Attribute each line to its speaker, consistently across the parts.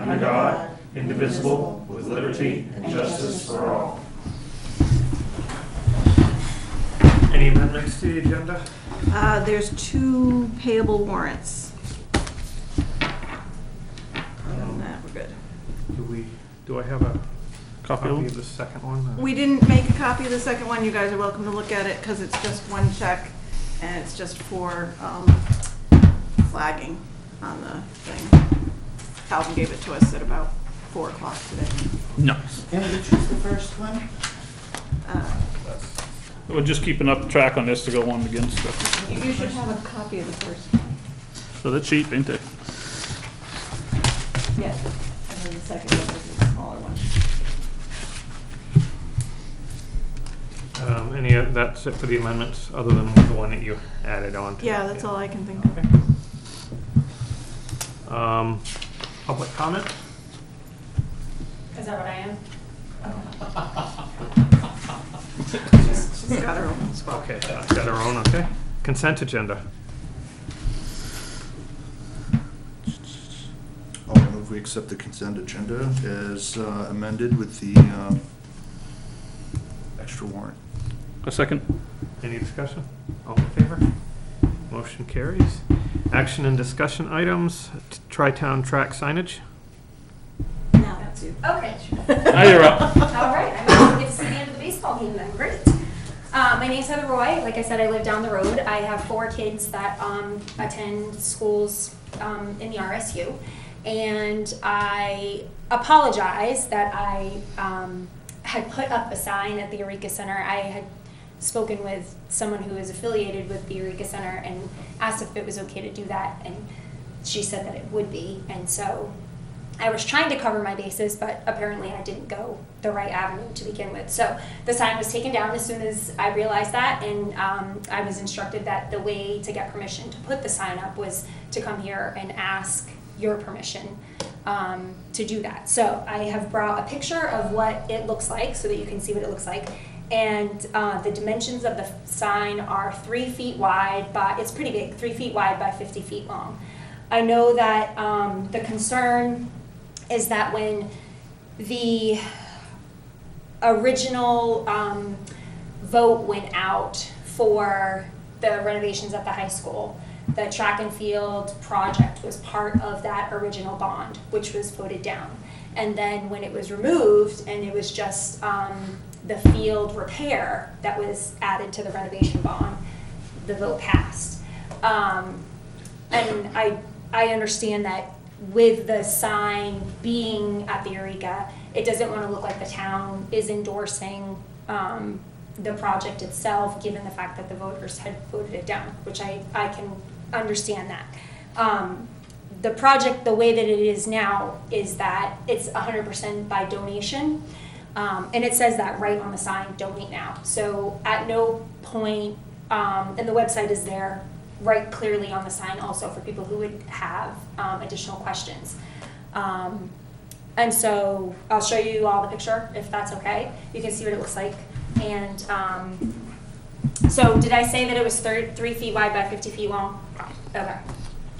Speaker 1: under God, indivisible, with liberty and justice for all. Any amendments to the agenda?
Speaker 2: There's 2 payable warrants. Other than that, we're good.
Speaker 1: Do I have a
Speaker 3: Copy
Speaker 1: copy
Speaker 3: of
Speaker 1: of the second one?
Speaker 2: We didn't make a copy of the second one. You guys are welcome to look at it because it's just one check and it's just for flagging on the thing. Calvin gave it to us at about 4 o'clock today.
Speaker 3: No.
Speaker 4: And which was the first one?
Speaker 3: We're just keeping up track on this to go on against stuff.
Speaker 2: You should have a copy of the first one.
Speaker 3: So that's cheap, ain't it?
Speaker 2: Yes. And then the second one is the smaller one.
Speaker 1: That's it for the amendments, other than the one that you added on to.
Speaker 2: Yeah, that's all I can think of.
Speaker 1: Okay. Public comment?
Speaker 5: Is that what I am?
Speaker 2: She's got her own spot.
Speaker 1: Okay, got our own, okay. Consent agenda.
Speaker 6: I'll move we accept the consent agenda as amended with the extra warrant.
Speaker 3: A second?
Speaker 1: Any discussion? All in favor? Motion carries. Action and discussion items, Tri-Town track signage.
Speaker 2: Now that's you.
Speaker 5: Okay.
Speaker 3: Now you're up.
Speaker 5: All right. I get to see the end of the baseball game then. Great. My name's Heather Roy. Like I said, I live down the road. I have 4 kids that attend schools in the RSU. And I apologize that I had put up a sign at the Eureka Center. I had spoken with someone who is affiliated with the Eureka Center and asked if it was okay to do that, and she said that it would be. And so I was trying to cover my bases, but apparently I didn't go the right avenue to begin with. So the sign was taken down as soon as I realized that, and I was instructed that the way to get permission to put the sign up was to come here and ask your permission to do that. So I have brought a picture of what it looks like so that you can see what it looks like. And the dimensions of the sign are 3 feet wide, but it's pretty big, 3 feet wide by 50 feet long. I know that the concern is that when the original vote went out for the renovations at the high school, the track and field project was part of that original bond, which was voted down. And then when it was removed and it was just the field repair that was added to the renovation bond, the vote passed. And I understand that with the sign being at the Eureka, it doesn't want to look like the town is endorsing the project itself, given the fact that the voters had voted it down, which I can understand that. The project, the way that it is now, is that it's 100% by donation. And it says that right on the sign, donate now. So at no point, and the website is there right clearly on the sign also for people who would have additional questions. And so I'll show you all the picture if that's okay. You can see what it looks like. And so did I say that it was 3 feet wide by 50 feet long? Okay.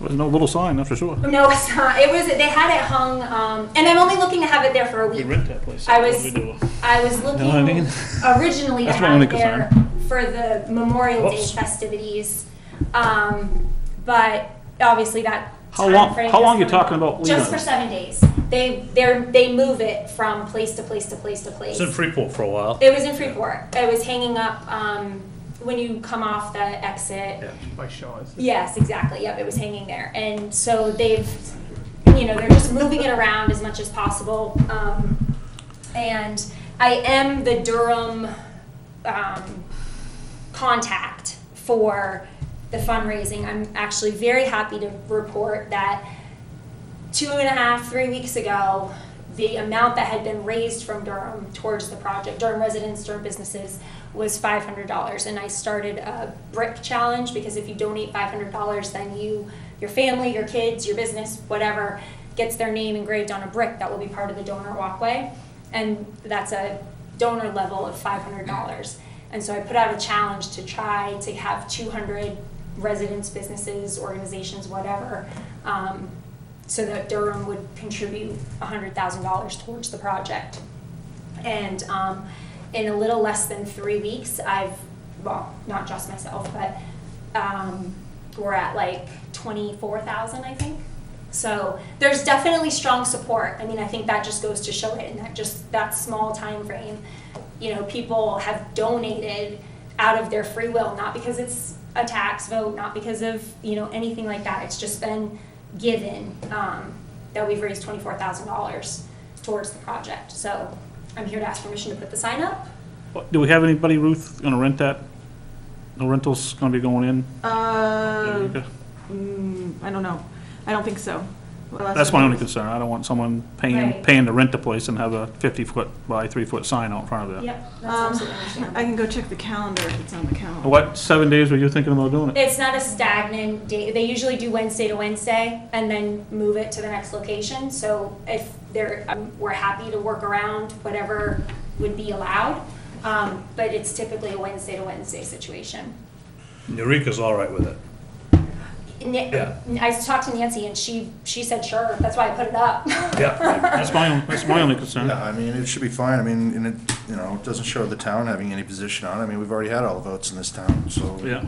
Speaker 3: There's no little sign, that's for sure.
Speaker 5: No, it's not. It was. They had it hung, and I'm only looking to have it there for a
Speaker 3: We
Speaker 5: week.
Speaker 3: rent that place.
Speaker 5: I
Speaker 3: What
Speaker 5: was
Speaker 3: do we do?
Speaker 5: I was looking
Speaker 3: Know what I mean?
Speaker 5: originally to
Speaker 3: That's my
Speaker 5: have
Speaker 3: only
Speaker 5: it there for the Memorial Day
Speaker 3: Whoops.
Speaker 5: festivities, but obviously that
Speaker 3: How long?
Speaker 5: timeframe
Speaker 3: How long
Speaker 5: is
Speaker 3: you talking
Speaker 5: coming up.
Speaker 3: about leaving?
Speaker 5: Just for 7 days. They move it from place to place to place to place.
Speaker 7: It's in Freeport for a while.
Speaker 5: It was in Freeport. It was hanging up when you come off the exit.
Speaker 1: Yeah, by Shaw's.
Speaker 5: Yes, exactly. Yep, it was hanging there. And so they're just moving it around as much as possible. And I am the Durham contact for the fundraising. I'm actually very happy to report that 2.5-3 weeks ago, the amount that had been raised from Durham towards the project, Durham residents, Durham businesses, was $500. And I started a brick challenge, because if you donate $500, then your family, your kids, your business, whatever, gets their name engraved on a brick that will be part of the donor walkway. And that's a donor level of $500. And so I put out a challenge to try to have 200 residents, businesses, organizations, whatever, so that Durham would contribute $100,000 towards the project. And in a little less than 3 weeks, well, not just myself, but we're at like 24,000, I think. So there's definitely strong support. I mean, I think that just goes to show it, and that small time frame, people have donated out of their free will, not because it's a tax vote, not because of anything like that. It's just been given that we've raised $24,000 towards the project. So I'm here to ask permission to put the sign up.
Speaker 3: Do we have anybody, Ruth, gonna rent that? No rentals gonna be going in?
Speaker 2: I don't know. I don't think so.
Speaker 3: That's my only concern. I don't want someone paying
Speaker 5: Right.
Speaker 3: to rent the place and have a 50-foot by 3-foot sign out in front of it.
Speaker 5: Yep, that's absolutely understandable.
Speaker 2: I can go check the calendar if it's on the calendar.
Speaker 3: What 7 days were you thinking about doing it?
Speaker 5: It's not a stagnant day. They usually do Wednesday to Wednesday and then move it to the next location. So if we're happy to work around whatever would be allowed. But it's typically a Wednesday to Wednesday situation.
Speaker 7: Eureka's all right with it.
Speaker 5: I talked to Nancy and she said sure. That's why I put it up.
Speaker 7: Yeah.
Speaker 3: That's my only concern.
Speaker 6: Yeah, I mean, it should be fine. I mean, and it, it doesn't show the town having any position on it. I mean, we've already had all the votes in this town, so.
Speaker 3: Yeah.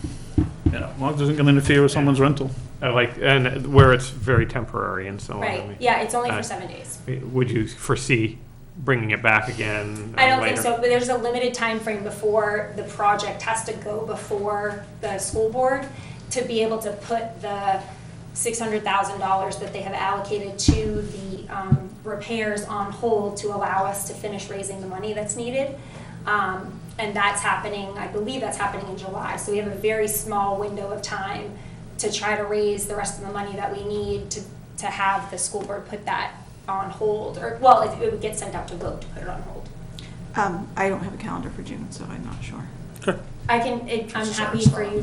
Speaker 3: As long as it doesn't gonna interfere with someone's rental.
Speaker 1: And where it's very temporary and so on. I
Speaker 5: Right.
Speaker 1: mean,
Speaker 5: Yeah, it's only for 7 days.
Speaker 1: Would you foresee bringing it back again
Speaker 5: I don't
Speaker 1: later?
Speaker 5: think so, but there's a limited time frame before the project has to go before the school board to be able to put the $600,000 that they have allocated to the repairs on hold to allow us to finish raising the money that's needed. And that's happening, I believe that's happening in July. So we have a very small window of time to try to raise the rest of the money that we need to have the school board put that on hold, or, well, it would get sent out to vote to put it on hold.
Speaker 2: I don't have a calendar for June, so I'm not sure.
Speaker 5: I'm happy for you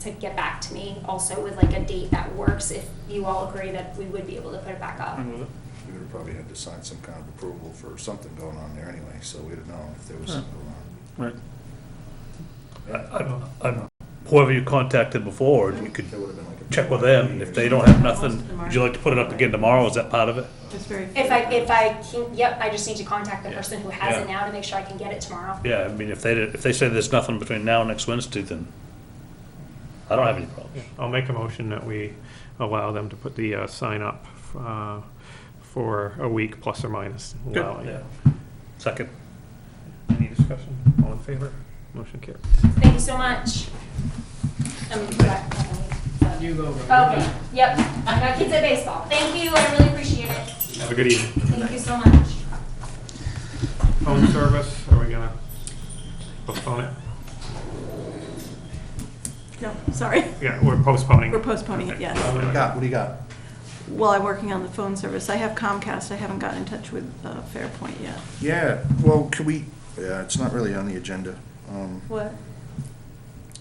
Speaker 5: to get back to me also with like a date that works if you all agree that we would be able to put it back up.
Speaker 6: We would have probably had to sign some kind of approval for something going on there anyway, so we'd have known if there was something going on.
Speaker 3: Right.
Speaker 7: Whoever you contacted before, you could
Speaker 6: There would have been like a.
Speaker 7: check with them, and if they don't have nothing, would you like to put it up again tomorrow? Is that part of it?
Speaker 2: It's very.
Speaker 5: If I can, yep, I just need to contact the person who has it now to make sure I can get it tomorrow.
Speaker 7: Yeah, I mean, if they say there's nothing between now and next Wednesday, then I don't have any problems.
Speaker 1: I'll make a motion that we allow them to put the sign up for a week plus or minus. Allow it.
Speaker 7: Yeah. Second.
Speaker 1: Any discussion? All in favor? Motion carries.
Speaker 5: Thank you so much.
Speaker 4: You go.
Speaker 5: Okay, yep, I got kids at baseball. Thank you, I really appreciate it.
Speaker 1: Have a good evening.
Speaker 5: Thank you so much.
Speaker 1: Phone service, are we gonna postpone it?
Speaker 2: No, sorry.
Speaker 1: Yeah, we're postponing.
Speaker 2: We're postponing it, yes.
Speaker 6: What do you got?
Speaker 2: Well, I'm working on the phone service. I have Comcast. I haven't gotten in touch with Fairpoint yet.
Speaker 6: Yeah, well, it's not really on the agenda.
Speaker 2: What?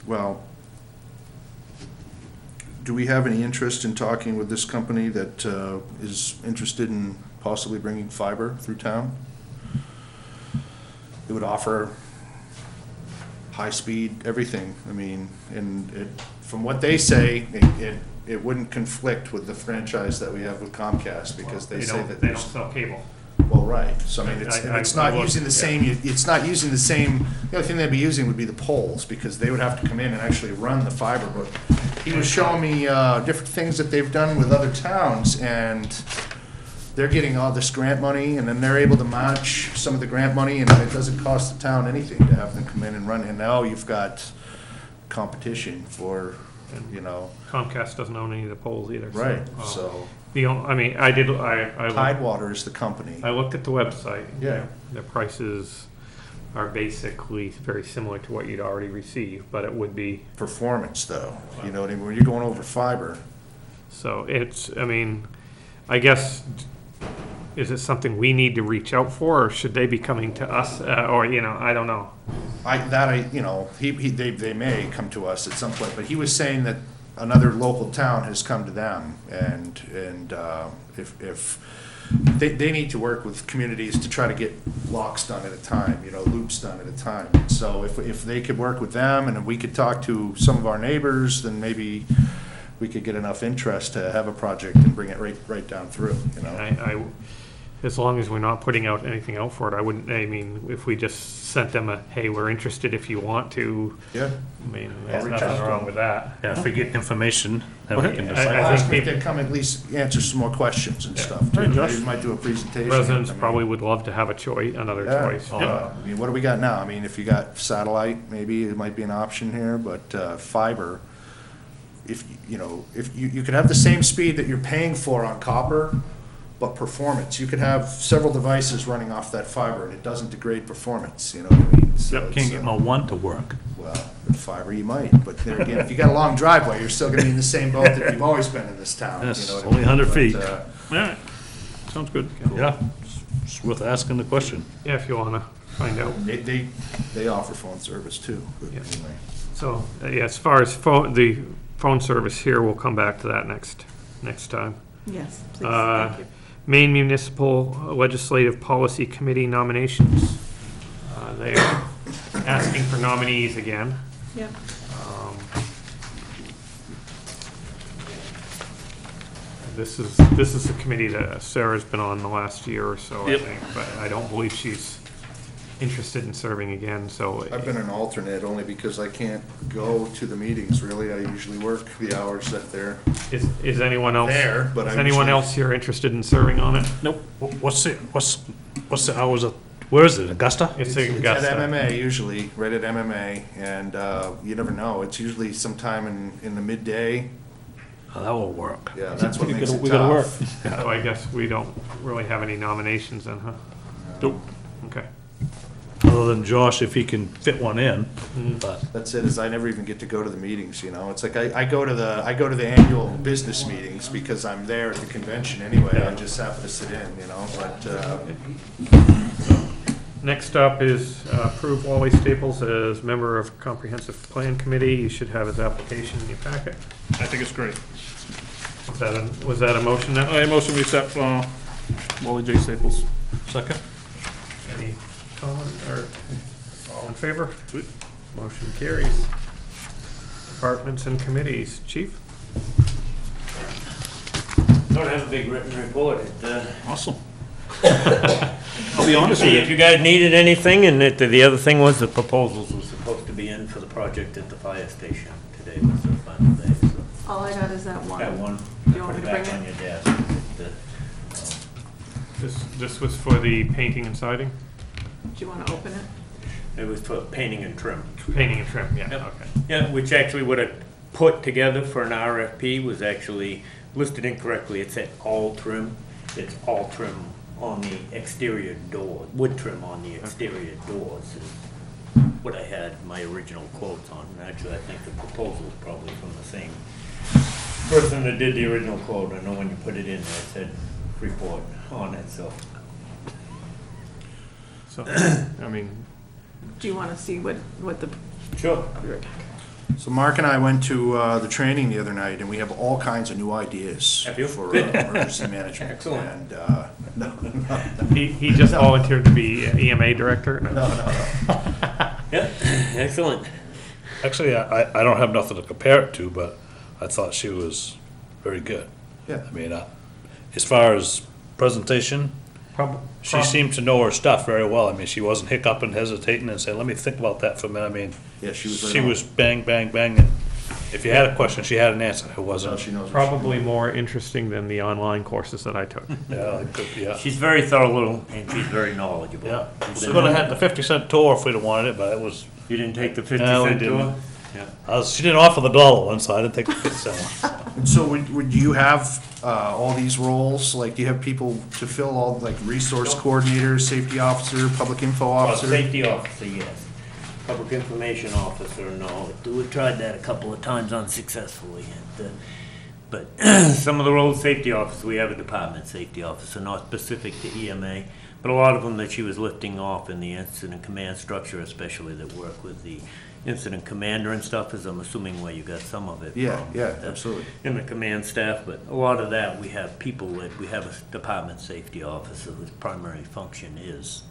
Speaker 6: Well, do we have any interest in talking with this company that is interested in possibly bringing fiber through town? It would offer high-speed everything. I mean, from what they say, it wouldn't conflict with the franchise that we have with Comcast, because they say that
Speaker 1: they don't
Speaker 6: there's.
Speaker 1: sell cable.
Speaker 6: Well, right, so I mean,
Speaker 1: I
Speaker 6: it's not
Speaker 1: looked,
Speaker 6: using the same, it's not using the same, the only thing they'd be using would be the poles, because they would have to come in and actually run the fiber, but he was showing me different things that they've done with other towns, and they're getting all this grant money, and then they're able to match some of the grant money, and it doesn't cost the town anything to have them come in and run, and now you've got competition for,
Speaker 1: Comcast doesn't own any of the poles either.
Speaker 6: right, so,
Speaker 1: I
Speaker 6: Tidewater is the company.
Speaker 1: looked at the website.
Speaker 6: Yeah.
Speaker 1: The prices are basically very similar to what you'd already received, but it would be,
Speaker 6: Performance, though, you know what I mean, when you're going over fiber.
Speaker 1: so I guess, is it something we need to reach out for, or should they be coming to us, or, I don't know.
Speaker 6: They may come to us at some point, but he was saying that another local town has come to them, and if they need to work with communities to try to get locks done at a time, loops done at a time. So if they could work with them, and if we could talk to some of our neighbors, then maybe we could get enough interest to have a project and bring it right down through, you know?
Speaker 1: I, as long as we're not putting out anything out for it, I wouldn't, I mean, if we just sent them a, hey, we're interested if you want to,
Speaker 6: Yeah.
Speaker 1: I mean, there's
Speaker 6: reach
Speaker 1: nothing
Speaker 6: out to
Speaker 1: wrong
Speaker 6: them.
Speaker 1: with that.
Speaker 7: Yeah, if we get information, then we can
Speaker 1: I-
Speaker 7: decide.
Speaker 1: I
Speaker 6: I'll
Speaker 1: think
Speaker 6: ask them if
Speaker 1: people-
Speaker 6: they come at least answer some more questions and
Speaker 1: Yeah.
Speaker 6: stuff,
Speaker 3: Hey,
Speaker 6: too.
Speaker 3: Josh.
Speaker 6: They might do a presentation.
Speaker 1: Residents
Speaker 6: I mean,
Speaker 1: probably would love to have a choice, another
Speaker 6: yeah,
Speaker 1: choice.
Speaker 6: I mean, what do we got now? I mean, if you got satellite, maybe it might be an option here, but fiber, if, you know, if you could have the same speed that you're paying for on copper, but performance. You could have several devices running off that fiber and it doesn't degrade performance, you know what I mean? So
Speaker 7: Yep,
Speaker 6: it's,
Speaker 7: can't get my one to work.
Speaker 6: well, with fiber you might, but there again, if you got a long driveway, you're still gonna be in the same boat that you've always been in this town, you
Speaker 7: Yes,
Speaker 6: know what I
Speaker 7: only
Speaker 6: mean?
Speaker 7: 100
Speaker 6: But,
Speaker 7: feet.
Speaker 3: All right, sounds good.
Speaker 7: Yeah, it's worth asking the question.
Speaker 1: Yeah, if you wanna find out.
Speaker 6: They offer phone service too, but
Speaker 1: Yeah.
Speaker 6: anyway.
Speaker 1: So, yeah, as far as the phone service here, we'll come back to that next time.
Speaker 2: Yes, please,
Speaker 1: Uh,
Speaker 2: thank you.
Speaker 1: Maine Municipal Legislative Policy Committee nominations. They are asking for nominees again.
Speaker 2: Yep.
Speaker 1: Um, This is a committee that Sarah's been on the last year or so, I
Speaker 3: Yep.
Speaker 1: think, but I don't believe she's interested in serving again, so.
Speaker 6: I've been an alternate only because I can't go to the meetings, really. I usually work the hours that they're
Speaker 1: Is anyone else?
Speaker 6: there, but I
Speaker 1: Is anyone
Speaker 6: usually-
Speaker 1: else here interested in serving on it?
Speaker 3: Nope.
Speaker 7: What's the hours of, where is it, Augusta?
Speaker 1: It's in
Speaker 6: It's at
Speaker 1: Augusta.
Speaker 6: MMA usually, right at MMA, and you never know. It's usually sometime in the midday.
Speaker 7: Oh, that won't work.
Speaker 6: Yeah, that's what
Speaker 3: We
Speaker 6: makes
Speaker 3: gotta-
Speaker 6: it
Speaker 3: we gotta work.
Speaker 6: tough.
Speaker 1: So I guess we don't really have any nominations then, huh?
Speaker 3: Nope.
Speaker 1: Okay.
Speaker 7: Other than Josh, if he can fit one in, but
Speaker 6: That's it, is I never even get to go to the meetings, you know? It's like I go to the annual business meetings because I'm there at the convention anyway. I just happen to sit in, you know, but,
Speaker 1: Next up is approve Wally Staples as member of Comprehensive Plan Committee. You should have his application in your packet.
Speaker 3: I think it's great.
Speaker 1: Was that a motion now?
Speaker 3: I motion we accept Wally J. Staples.
Speaker 7: second?
Speaker 1: Any comment or all in favor?
Speaker 3: Sweet.
Speaker 1: Motion carries. Departments and committees. Chief?
Speaker 8: Don't have a big written report.
Speaker 3: Awesome. I'll be honest with
Speaker 8: See if
Speaker 3: you.
Speaker 8: you guys needed anything, and the other thing was the proposals were supposed to be in for the project at the fire station. Today was the final day, so
Speaker 2: All I got is that one.
Speaker 8: that one,
Speaker 2: Do you want
Speaker 8: put
Speaker 2: me
Speaker 8: it
Speaker 2: to
Speaker 8: back
Speaker 2: bring
Speaker 8: on
Speaker 2: it?
Speaker 8: your desk.
Speaker 1: This was for the painting and siding?
Speaker 2: Do you want to open it?
Speaker 8: It was for painting and trim.
Speaker 1: Painting and trim, yeah,
Speaker 8: Yep.
Speaker 1: okay.
Speaker 8: Yeah, which actually what I put together for an RFP was actually listed incorrectly. It said all trim. It's all trim on the exterior door, wood trim on the exterior doors is what I had my original quotes on. And actually, I think the proposal is probably from the same person that did the original quote. I know when you put it in there, it said Freeport on it, so.
Speaker 1: So, I mean,
Speaker 2: Do you want to see what the,
Speaker 8: Sure.
Speaker 6: So Mark and I went to the training the other night, and we have all kinds of new ideas
Speaker 8: Have you?
Speaker 6: for
Speaker 8: Good.
Speaker 6: emergency management.
Speaker 8: Excellent.
Speaker 6: And, no,
Speaker 1: he just volunteered to be EMA director? No.
Speaker 8: Yeah, excellent.
Speaker 7: Actually, I don't have nothing to compare it to, but I thought she was very good.
Speaker 6: yeah.
Speaker 7: I mean, as far as presentation, she seemed to know her stuff very well. I mean, she wasn't hiccuping, hesitating, and saying, let me think about that for a minute. I mean,
Speaker 6: Yeah, she was right
Speaker 7: she
Speaker 6: on.
Speaker 7: was bang, bang, bang, and if you had a question, she had an answer. It
Speaker 6: No,
Speaker 7: wasn't,
Speaker 6: she knows. what
Speaker 1: Probably more interesting than the online courses that I took.
Speaker 7: yeah, it could be, yeah.
Speaker 8: She's very thorough and she's very knowledgeable.
Speaker 7: Yeah,
Speaker 8: She's
Speaker 7: we
Speaker 8: been-
Speaker 7: could have had the 50-cent tour if we'd have wanted it, but it was,
Speaker 8: You didn't take the 50
Speaker 7: No, we
Speaker 8: cent
Speaker 7: didn't.
Speaker 8: tour? Yeah.
Speaker 7: she didn't offer the dollar one, so I didn't take the 50 cent one.
Speaker 6: And so would you have all these roles? Like, do you have people to fill all, like, resource coordinator, safety officer, public info officer?
Speaker 8: Safety officer, yes. Public information officer, no. We tried that a couple of times unsuccessfully. But some of the roles, safety officer, we have a department safety officer, not specific to EMA, but a lot of them that she was lifting off in the incident command structure, especially that work with the incident commander and stuff, is I'm assuming where you got some of it
Speaker 6: Yeah,
Speaker 8: from.
Speaker 6: yeah, absolutely.
Speaker 8: In the command staff, but a lot of that, we have people that, we have a department safety officer whose primary function is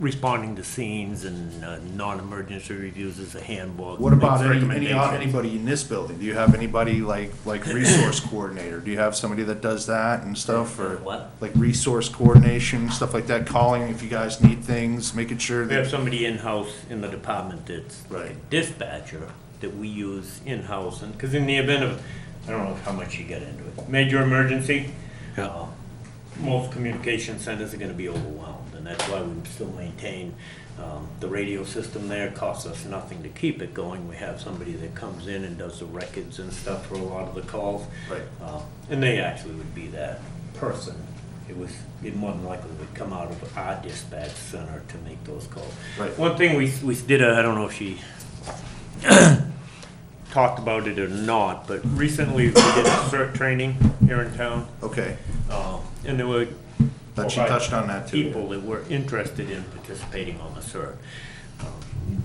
Speaker 8: responding to scenes and non-emergency reviews as a handbook.
Speaker 6: What about
Speaker 8: makes
Speaker 6: any
Speaker 8: recommendations.
Speaker 6: anybody in this building? Do you have anybody like resource coordinator? Do you have somebody that does that and stuff, or
Speaker 8: What?
Speaker 6: like resource coordination, stuff like that, calling if you guys need things, making sure
Speaker 8: We have
Speaker 6: that,
Speaker 8: somebody in-house in the department that's like a
Speaker 6: Right.
Speaker 8: dispatcher that we use in-house, and, because in the event of, I don't know how much you get into it, major emergency, most communication centers are gonna be overwhelmed, and that's why we still maintain the radio system there. It costs us nothing to keep it going. We have somebody that comes in and does the records and stuff for a lot of the calls.
Speaker 6: Right.
Speaker 8: And they actually would be that person. It more than likely would come out of our dispatch center to make those calls.
Speaker 6: Right.
Speaker 8: One thing we did, I don't know if she talked about it or not, but recently we did a CERT training here in town.
Speaker 6: okay,
Speaker 8: And there were
Speaker 6: that she
Speaker 8: 4 or 5
Speaker 6: touched on that too.
Speaker 8: people that were interested in participating on the CERT.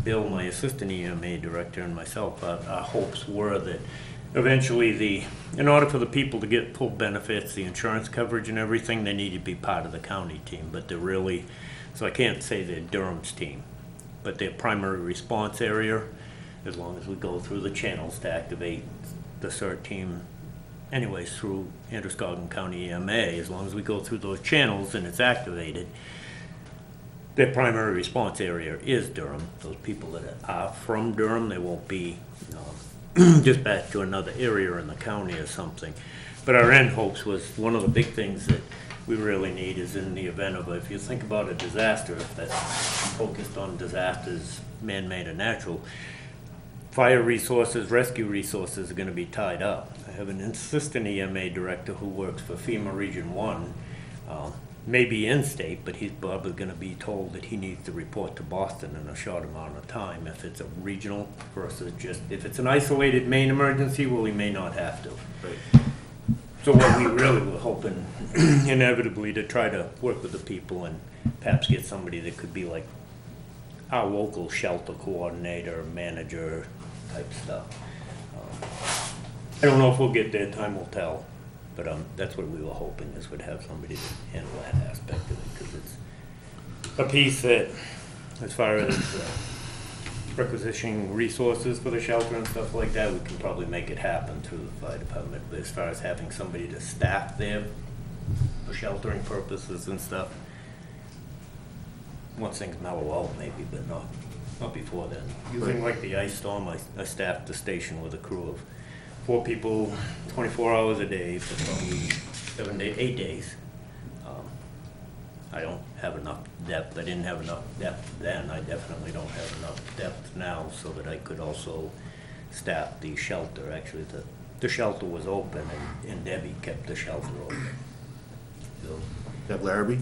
Speaker 8: Bill, my assistant EMA director, and myself, our hopes were that eventually in order for the people to get full benefits, the insurance coverage and everything, they need to be part of the county team, but they're really, so I can't say they're Durham's team, but their primary response area, as long as we go through the channels to activate the CERT team anyways through Androscoggin County EMA, as long as we go through those channels and it's activated, their primary response area is Durham. Those people that are from Durham, they won't be dispatched to another area in the county or something. But our end hopes was, one of the big things that we really need is in the event of, if you think about a disaster, if that's focused on disasters, man-made or natural, fire resources, rescue resources are gonna be tied up. I have an assistant EMA director who works for FEMA Region 1, maybe in-state, but he's probably gonna be told that he needs to report to Boston in a short amount of time if it's a regional versus just, if it's an isolated main emergency, well, he may not have to.
Speaker 6: Right.
Speaker 8: So what we really were hoping inevitably to try to work with the people and perhaps get somebody that could be like our local shelter coordinator, manager type stuff. I don't know if we'll get there, time will tell, but that's what we were hoping, is would have somebody to handle that aspect of it, because it's a piece that, as far as requisitioning resources for the shelter and stuff like that, we can probably make it happen through the fire department, but as far as having somebody to staff there for sheltering purposes and stuff, once things mellow out maybe, but not before then. Using like the ice storm, I staffed the station with a crew of 4 people, 24 hours a day for probably 8 days. I don't have enough depth. I didn't have enough depth then. I definitely don't have enough depth now so that I could also staff the shelter. Actually, the shelter was open and Debbie kept the shelter open. So
Speaker 6: Deb Larrabee?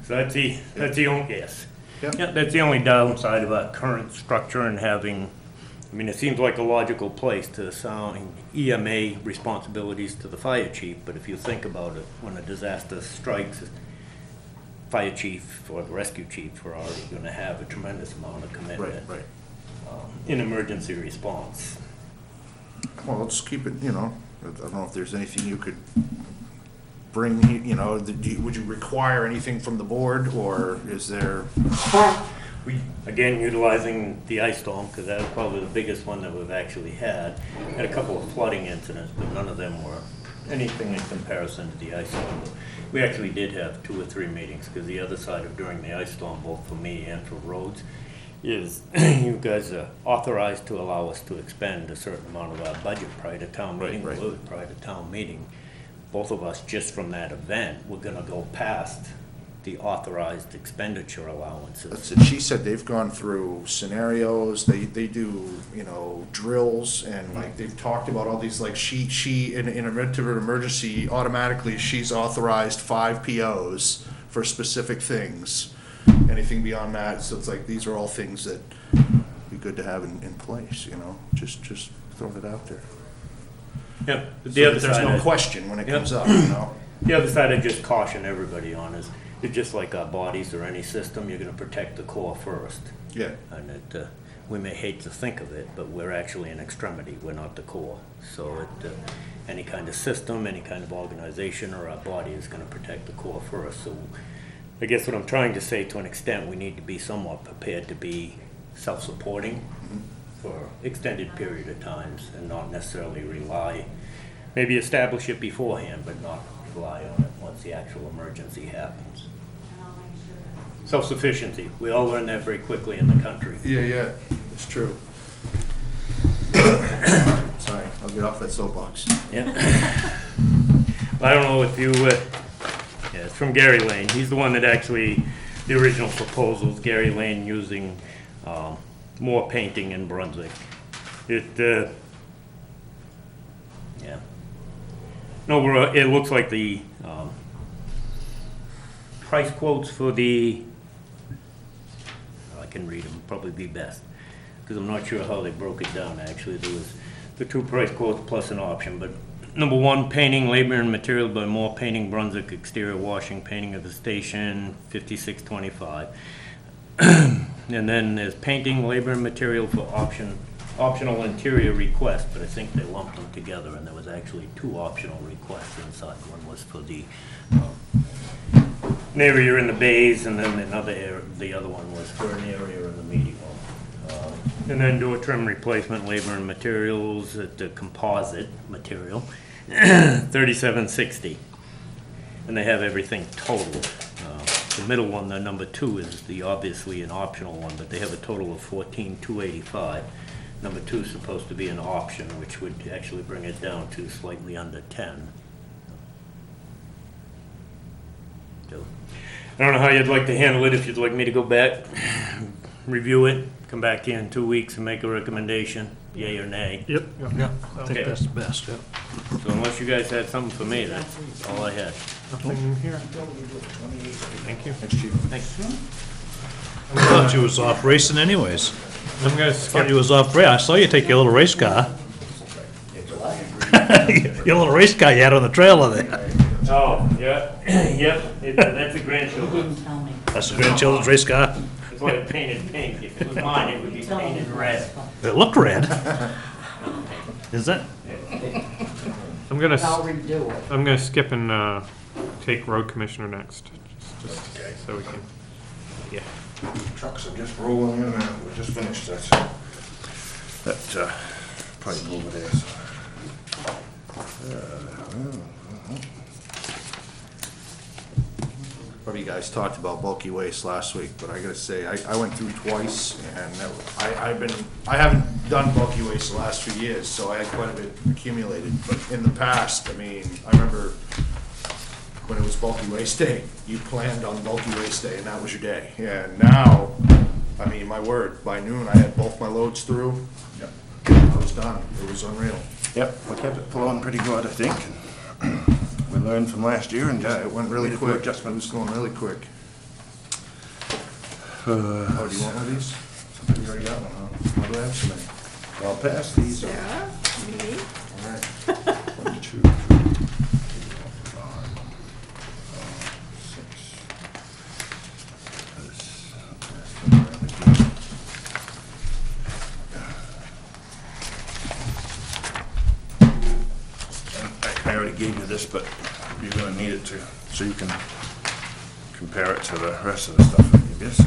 Speaker 8: that's the only, yes.
Speaker 6: Yep.
Speaker 8: Yeah, that's the only downside of our current structure and having, I mean, it seems like a logical place to assign EMA responsibilities to the fire chief, but if you think about it, when a disaster strikes, fire chief or the rescue chief are already gonna have a tremendous amount of commitment.
Speaker 6: Right.
Speaker 8: In emergency response.
Speaker 6: Well, let's keep it, I don't know if there's anything you could bring, would you require anything from the board, or is there?
Speaker 8: We, again, utilizing the ice storm, because that was probably the biggest one that we've actually had. Had a couple of flooding incidents, but none of them were anything in comparison to the ice storm. We actually did have 2 or 3 meetings, because the other side of during the ice storm, both for me and for roads, is you guys are authorized to allow us to expend a certain amount of our budget prior to town meeting.
Speaker 6: Right.
Speaker 8: We'll do it prior to town meeting. Both of us, just from that event, we're gonna go past the authorized expenditure allowances.
Speaker 6: That's it. She said they've gone through scenarios, they do, drills, and like, they've talked about all these, like, she, in an event of an emergency, automatically, she's authorized 5 POs for specific things. Anything beyond that, so it's like, these are all things that be good to have in place, just throwing it out there.
Speaker 8: Yeah,
Speaker 6: So
Speaker 8: the other
Speaker 6: that there's
Speaker 8: side,
Speaker 6: no question when it
Speaker 8: Yep.
Speaker 6: comes up,
Speaker 8: the other side I just caution everybody on is, it's just like our bodies or any system, you're gonna protect the core first.
Speaker 6: Yeah,
Speaker 8: And we may hate to think of it, but we're actually an extremity, we're not the core. So any kind of system, any kind of organization or our body is gonna protect the core first. So I guess what I'm trying to say, to an extent, we need to be somewhat prepared to be self-supporting for extended period of times and not necessarily rely, maybe establish it beforehand, but not rely on it once the actual emergency happens. Self-sufficiency, we all learn that very quickly in the country.
Speaker 6: Yeah, it's true. Sorry, I'll get off that soapbox.
Speaker 8: Yeah. I don't know if you, yeah, it's from Gary Lane. He's the one that actually, the original proposals, Gary Lane using more painting in Brunswick. Yeah. No, it looks like the price quotes for the, I can read them, probably be best, because I'm not sure how they broke it down, actually. There was the 2 price quotes plus an option, but number 1, painting, labor and material by Moore Painting Brunswick, exterior washing, painting of the station, $56.25. And then there's painting, labor and material for optional interior request, but I think they lumped them together, and there was actually 2 optional requests inside. One was for the an area in the bays, and then the other one was for an area in the meeting hall. And then door trim replacement, labor and materials at the composite material, $37.60. And they have everything total. The middle one, the number 2, is obviously an optional one, but they have a total of $14,285. Number 2 is supposed to be an option, which would actually bring it down to slightly under 10. So, I don't know how you'd like to handle it, if you'd like me to go back, review it, come back to you in 2 weeks and make a recommendation, yay or nay.
Speaker 3: Yep.
Speaker 7: Yeah, I
Speaker 8: Okay.
Speaker 7: think that's the best, yeah.
Speaker 8: So unless you guys had something for me, that's all I had.
Speaker 1: Nothing here. Thank you.
Speaker 8: Thanks.
Speaker 7: I thought you was off racing anyways.
Speaker 1: I'm gonna
Speaker 7: Thought
Speaker 1: skip,
Speaker 7: you was off race. I saw you take your little race car. Your little race car you had on the trailer there.
Speaker 8: Oh, yeah, yep, that's a grandchildren.
Speaker 4: Tell me.
Speaker 7: That's the grandchildren's race car.
Speaker 8: That's why it's painted pink. If it was mine, it would be painted red.
Speaker 7: It looked red. Is that?
Speaker 1: I'm gonna,
Speaker 4: I'll redo it.
Speaker 1: I'm gonna skip and take road commissioner next, just so we can, yeah.
Speaker 9: Trucks are just rolling in and out. We just finished that pipe over there.
Speaker 6: Probably you guys talked about bulky waste last week, but I gotta say, I went through twice, and I haven't done bulky waste the last few years, so I had quite a bit accumulated, but in the past, I mean, I remember when it was bulky waste day, you planned on bulky waste day, and that was your day. And now, I mean, my word, by noon, I had both my loads through.
Speaker 9: Yep.
Speaker 6: I was done. It was unreal.
Speaker 9: Yep, we kept it flowing pretty good, I think. We learned from last year and
Speaker 6: Yeah, it went really
Speaker 9: made a few
Speaker 6: quick. It
Speaker 9: adjustments.
Speaker 6: was going really quick.
Speaker 9: Uh,
Speaker 6: Oh, do you want one of these? You already got one, huh? Why do I have so many?
Speaker 9: I'll pass these.
Speaker 2: Sarah, me,
Speaker 6: All right.
Speaker 9: 1, 2, 3, 4, 5, 6. I already gave you this, but you're gonna need it so you can compare it to the rest of the stuff, I guess.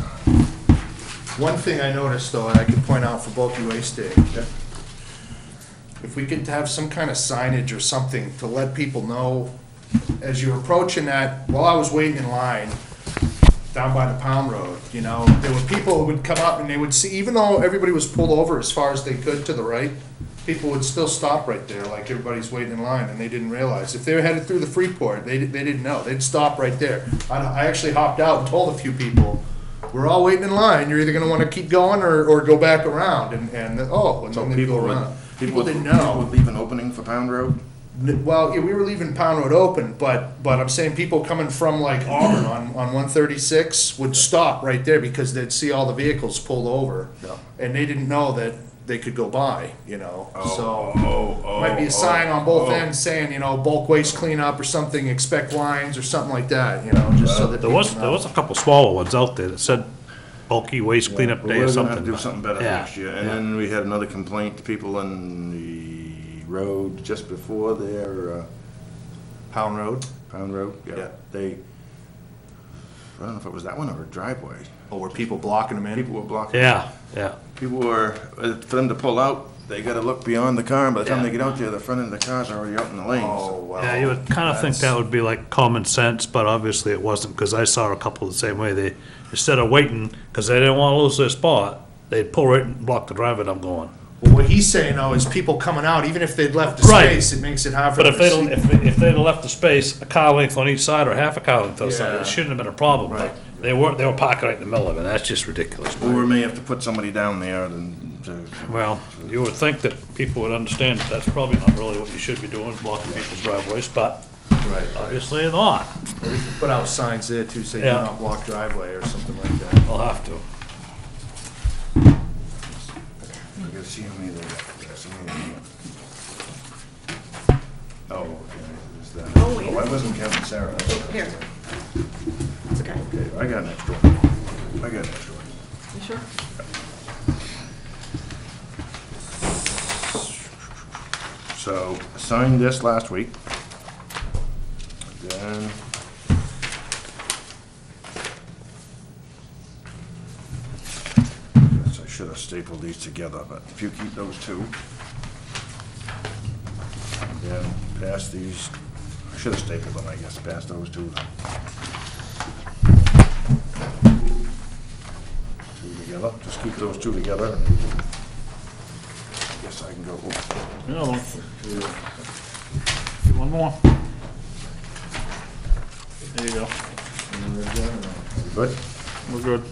Speaker 6: One thing I noticed, though, and I could point out for bulky waste day, if we could have some kind of signage or something to let people know, as you're approaching that, while I was waiting in line down by the Pound Road, you know, there were people who would come up and they would see, even though everybody was pulled over as far as they could to the right, people would still stop right there, like everybody's waiting in line, and they didn't realize. If they were headed through the Freeport, they didn't know. They'd stop right there. I actually hopped out and told a few people, we're all waiting in line, you're either gonna wanna keep going or go back around, and then they go around. People didn't
Speaker 9: People
Speaker 6: know.
Speaker 9: would leave an opening for Pound Road?
Speaker 6: Well, yeah, we were leaving Pound Road open, but I'm saying people coming from like Auburn on 136 would stop right there because they'd see all the vehicles pulled over.
Speaker 9: Yeah.
Speaker 6: And they didn't know that they could go by, you know, so.
Speaker 9: Oh,
Speaker 6: Might be a sign on both ends saying, you know, bulk waste cleanup or something, expect lines or something like that, you know, just so that
Speaker 7: There
Speaker 6: people
Speaker 7: was
Speaker 6: know.
Speaker 7: a couple smaller ones out there that said bulky waste cleanup
Speaker 9: But
Speaker 7: day or
Speaker 9: we're gonna
Speaker 7: something.
Speaker 9: have to do
Speaker 7: but-
Speaker 9: something better
Speaker 7: yeah,
Speaker 9: next year. And
Speaker 7: yeah.
Speaker 9: then we had another complaint, people on the road just before their,
Speaker 6: Pound Road.
Speaker 9: Pound Road,
Speaker 6: Yeah.
Speaker 9: yeah. They I don't know if it was that one or a driveway.
Speaker 6: Or were people blocking them in?
Speaker 9: People were blocking.
Speaker 7: Yeah, yeah.
Speaker 9: People were, for them to pull out, they gotta look beyond the car, and by the time they get out there, the front end of the car's already out in the lane.
Speaker 6: Oh,
Speaker 9: so-
Speaker 6: well.
Speaker 7: Yeah, you would kind of think that would be like common sense, but obviously it wasn't, because I saw a couple the same way. They, instead of waiting, because they didn't want to lose their spot, they'd pull right and block the driveway, and I'm going.
Speaker 6: Well, what he's saying though is people coming out, even if they'd left the
Speaker 7: Right.
Speaker 6: space, it makes it hard for
Speaker 7: But
Speaker 6: them
Speaker 7: if
Speaker 6: to
Speaker 7: they'd,
Speaker 6: see.
Speaker 7: if they'd have left the space, a car length on each side or half a car length on the side,
Speaker 6: Yeah.
Speaker 7: it shouldn't have been a problem.
Speaker 6: Right.
Speaker 7: But they were parking right in the middle of it, that's just ridiculous.
Speaker 9: Or we may have to put somebody down there and,
Speaker 7: Well, you would think that people would understand that that's probably not really what you should be doing, blocking people's driveways, but
Speaker 6: Right.
Speaker 7: obviously not.
Speaker 6: We could put out signs there too, say do
Speaker 7: Yeah.
Speaker 6: not block driveway or something like that.
Speaker 7: I'll have to.
Speaker 9: I gotta see how many there are. Oh, okay, there's that.
Speaker 2: Oh, wait.
Speaker 9: I wasn't counting Sarah.
Speaker 2: Here. It's okay.
Speaker 9: Okay, I got an extra one. I got an extra one.
Speaker 2: You sure?
Speaker 9: So, I signed this last week. Then. Guess I should have stapled these together, but if you keep those two. And then pass these, I should have stapled them, I guess, pass those two. Two together, just keep those two together. And I guess I can go, oh,
Speaker 3: Another one. One more. There you go.
Speaker 9: good?
Speaker 3: We're good.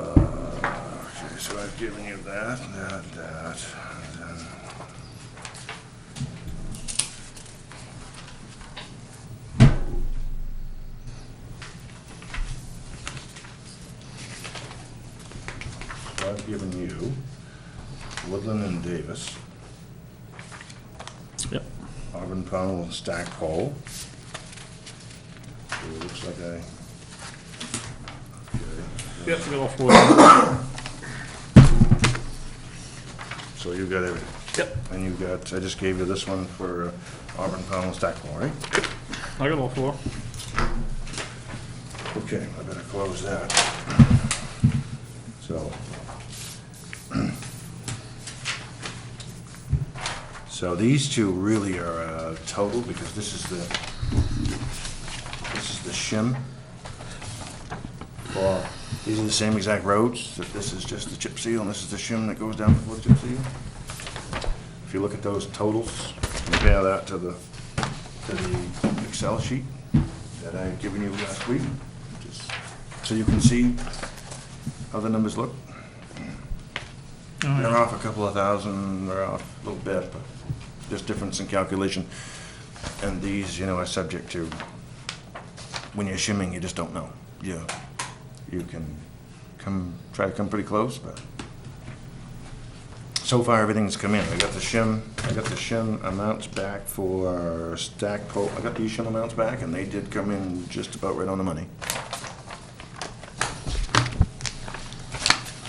Speaker 9: Okay, so I've given you that, and then. So I've given you Woodland and Davis,
Speaker 3: Yep.
Speaker 9: Auburn Powell and Stackpole. So it looks like I. Okay.
Speaker 3: Yep, we got all four.
Speaker 9: So you got everything?
Speaker 3: Yep.
Speaker 9: And you got, I just gave you this one for Auburn Powell and Stackpole, right?
Speaker 3: I got all four.
Speaker 9: Okay, I better close that. So. So these two really are total, because this is the shim. For, these are the same exact roads, that this is just the chip seal, and this is the shim that goes down before the chip seal. If you look at those totals, compare that to the Excel sheet that I had given you last week, just so you can see how the numbers look. They're off a couple of thousand, they're off a little bit, but just difference in calculation. And these, are subject to, when you're shimming, you just don't know. You can try to come pretty close, but so far everything's come in. I got the shim amounts back for Stackpole. I got these shim amounts back, and they did come in just about right on the money.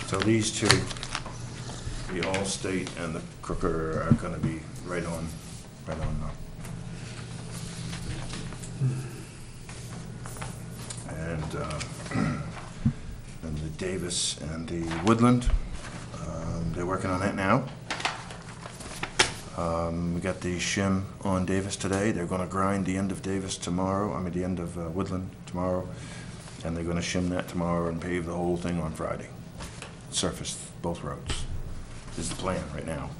Speaker 9: So these two, the Allstate and the Crooker, are gonna be right on. And the Davis and the Woodland, they're working on that now. We got the shim on Davis today. They're gonna grind the end of Davis tomorrow, the end of Woodland tomorrow. And they're gonna shim that tomorrow and pave the whole thing on Friday. Surface both roads is the plan right now.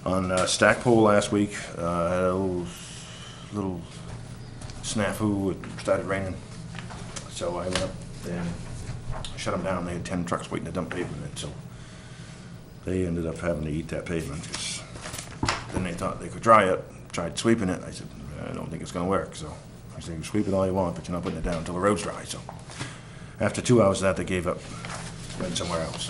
Speaker 9: On Stackpole last week, had a little snafu. It started raining, so I went up and shut them down. They had 10 trucks waiting to dump pavement, so they ended up having to eat that pavement, because then they thought they could dry it. Tried sweeping it. I said, I don't think it's going to work. So I said, you sweep it all you want, but you're not putting it down until the road's dry. So after 2 hours of that, they gave up, went somewhere else.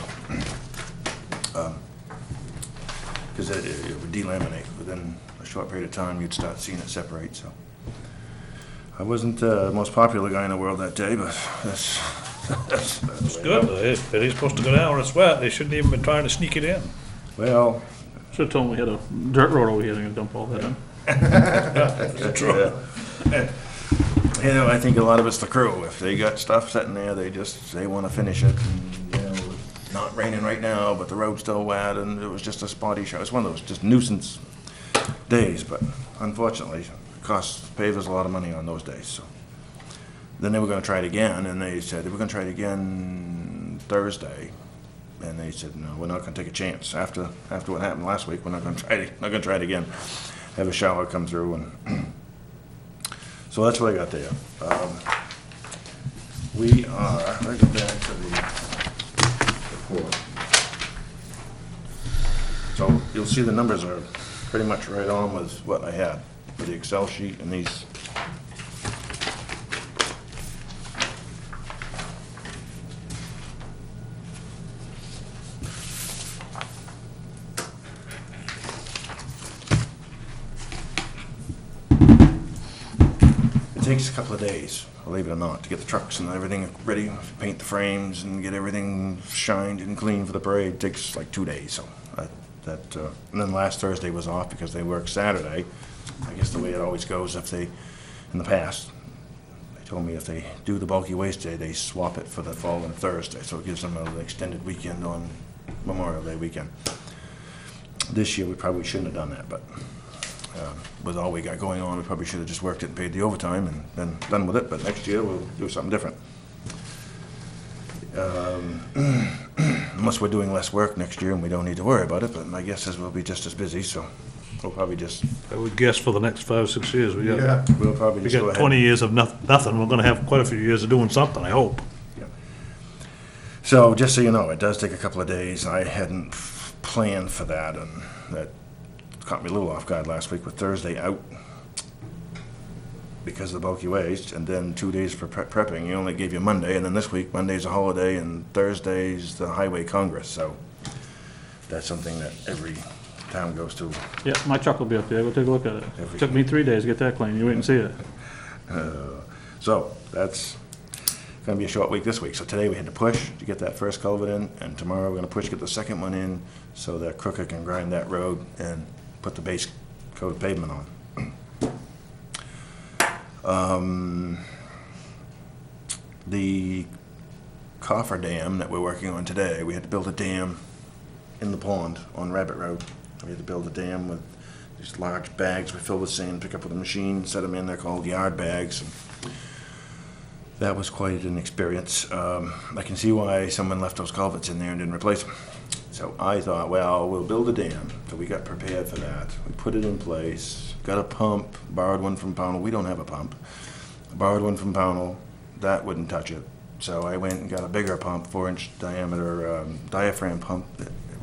Speaker 9: Because it would delaminate. Within a short period of time, you'd start seeing it separate. So I wasn't the most popular guy in the world that day, but that's
Speaker 7: It's good, but he's supposed to go down and sweat, they shouldn't even been trying to sneak it in.
Speaker 9: Well,
Speaker 3: Should've told him we had a dirt road over here, they're gonna dump all that in.
Speaker 9: You know, I think a lot of it's the crew. If they got stuff sitting there, they want to finish it. And, you know, it's not raining right now, but the road's still wet, and it was just a spotty show. It's one of those just nuisance days, but unfortunately, it costs pavers a lot of money on those days. So then they were going to try it again, and they said they were going to try it again Thursday, and they said no, we're not going to take a chance. After what happened last week, we're not going to try it. Not going to try it again. Have a shower come through and. So that's what I got there. We are, let's go back to the report. So you'll see the numbers are pretty much right on with what I had with the Excel sheet and these. It takes a couple of days, believe it or not, to get the trucks and everything ready, paint the frames and get everything shined and clean for the parade. It takes like 2 days, so and then last Thursday was off because they worked Saturday. I guess the way it always goes, if they, in the past, they told me if they do the bulky waste day, they swap it for the following Thursday, so it gives them an extended weekend on Memorial Day weekend. This year, we probably shouldn't have done that, but with all we got going on, we probably should have just worked it and paid the overtime and been done with it, but next year we'll do something different. Unless we're doing less work next year and we don't need to worry about it, but my guess is we'll be just as busy, so we'll probably just,
Speaker 7: I would guess for the next 5 or 6 years, we
Speaker 6: Yeah.
Speaker 7: got,
Speaker 9: we'll probably
Speaker 7: we
Speaker 9: just go
Speaker 7: got
Speaker 9: ahead.
Speaker 7: 20 years of nothing, we're gonna have quite a few years of doing something, I hope.
Speaker 9: So just so you know, it does take a couple of days. I hadn't planned for that, and that caught me a little off guard last week with Thursday out because of the bulky waste, and then 2 days for prepping. You only gave you Monday, and then this week, Monday's a holiday, and Thursday's the Highway Congress, so that's something that every town goes to.
Speaker 3: Yeah, my truck will be up there, go take a look at it.
Speaker 9: Every-
Speaker 3: Took me 3 days to get that clean, you wait and see it.
Speaker 9: So that's gonna be a short week this week. So today we had to push to get that first culvert in, and tomorrow we're gonna push to get the second one in so that Crooker can grind that road and put the base coat of pavement on. The coffer dam that we're working on today, we had to build a dam in the pond on Rabbit Road. We had to build a dam with these large bags we fill with sand, pick up with a machine, set them in, they're called yard bags. That was quite an experience. I can see why someone left those culverts in there and didn't replace them. So I thought, well, we'll build a dam. So we got prepared for that. We put it in place, got a pump, borrowed one from Pownell. We don't have a pump. I borrowed one from Pownell. That wouldn't touch it. So I went and got a bigger pump, 4-inch diameter diaphragm pump,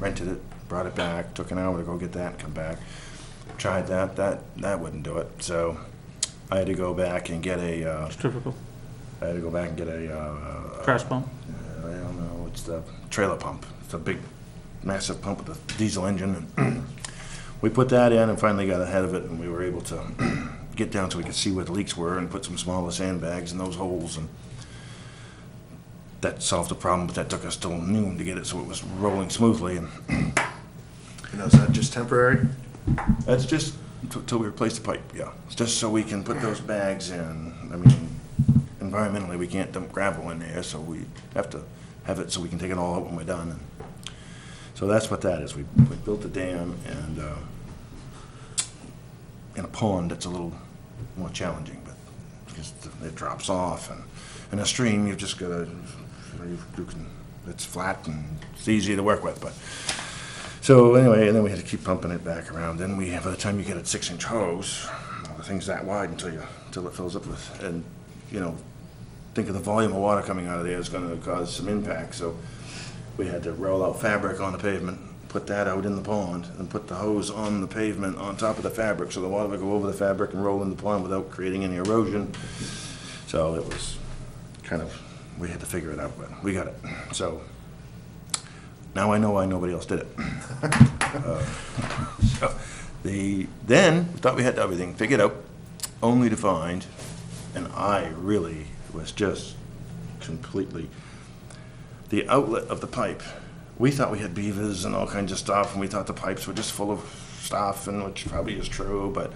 Speaker 9: rented it, brought it back, took an hour to go get that and come back. Tried that. That wouldn't do it. So I had to go back and get a
Speaker 3: Typical. Crash pump.
Speaker 9: I don't know, it's the trailer pump. It's a big, massive pump with a diesel engine. And we put that in and finally got ahead of it, and we were able to get down so we could see where the leaks were and put some smaller sandbags in those holes, and that solved the problem, but that took us till noon to get it so it was rolling smoothly. And
Speaker 6: You know, is that just temporary?
Speaker 9: that's just till we replace the pipe, yeah. It's just so we can put those bags in. I mean, environmentally, we can't dump gravel in there, so we have to have it so we can take it all out when we're done. And so that's what that is. We built a dam and in a pond that's a little more challenging, but because it drops off, and in a stream you've just got to, it's flat and it's easy to work with. But so anyway, and then we had to keep pumping it back around. Then by the time you get a 6-inch hose, well, the thing's that wide until it fills up with, and you know, think of the volume of water coming out of there is going to cause some impact. So we had to roll out fabric on the pavement, put that out in the pond, and put the hose on the pavement on top of the fabric so the water would go over the fabric and roll in the pond without creating any erosion. So it was kind of, we had to figure it out, but we got it. So now I know why nobody else did it. Then we thought we had everything figured out, only to find, and I really was just completely, the outlet of the pipe we thought we had beavers and all kinds of stuff, and we thought the pipes were just full of stuff, and which probably is true, but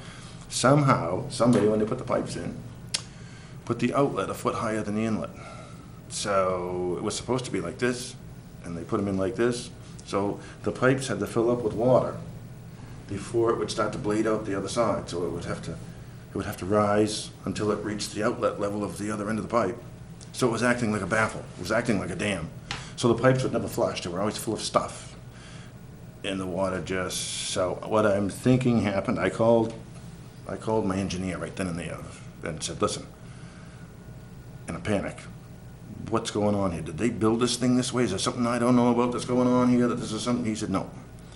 Speaker 9: somehow, somebody, when they put the pipes in, put the outlet a foot higher than the inlet. So it was supposed to be like this, and they put them in like this. So the pipes had to fill up with water before it would start to bleed out the other side. So it would have to rise until it reached the outlet level of the other end of the pipe. So it was acting like a baffle. It was acting like a dam. So the pipes would never flush. They were always full of stuff. And the water just, so what I'm thinking happened, I called my engineer right then and there and said, listen, in a panic, what's going on here? Did they build this thing this way? Is there something I don't know about that's going on here? That this is something? He said, no.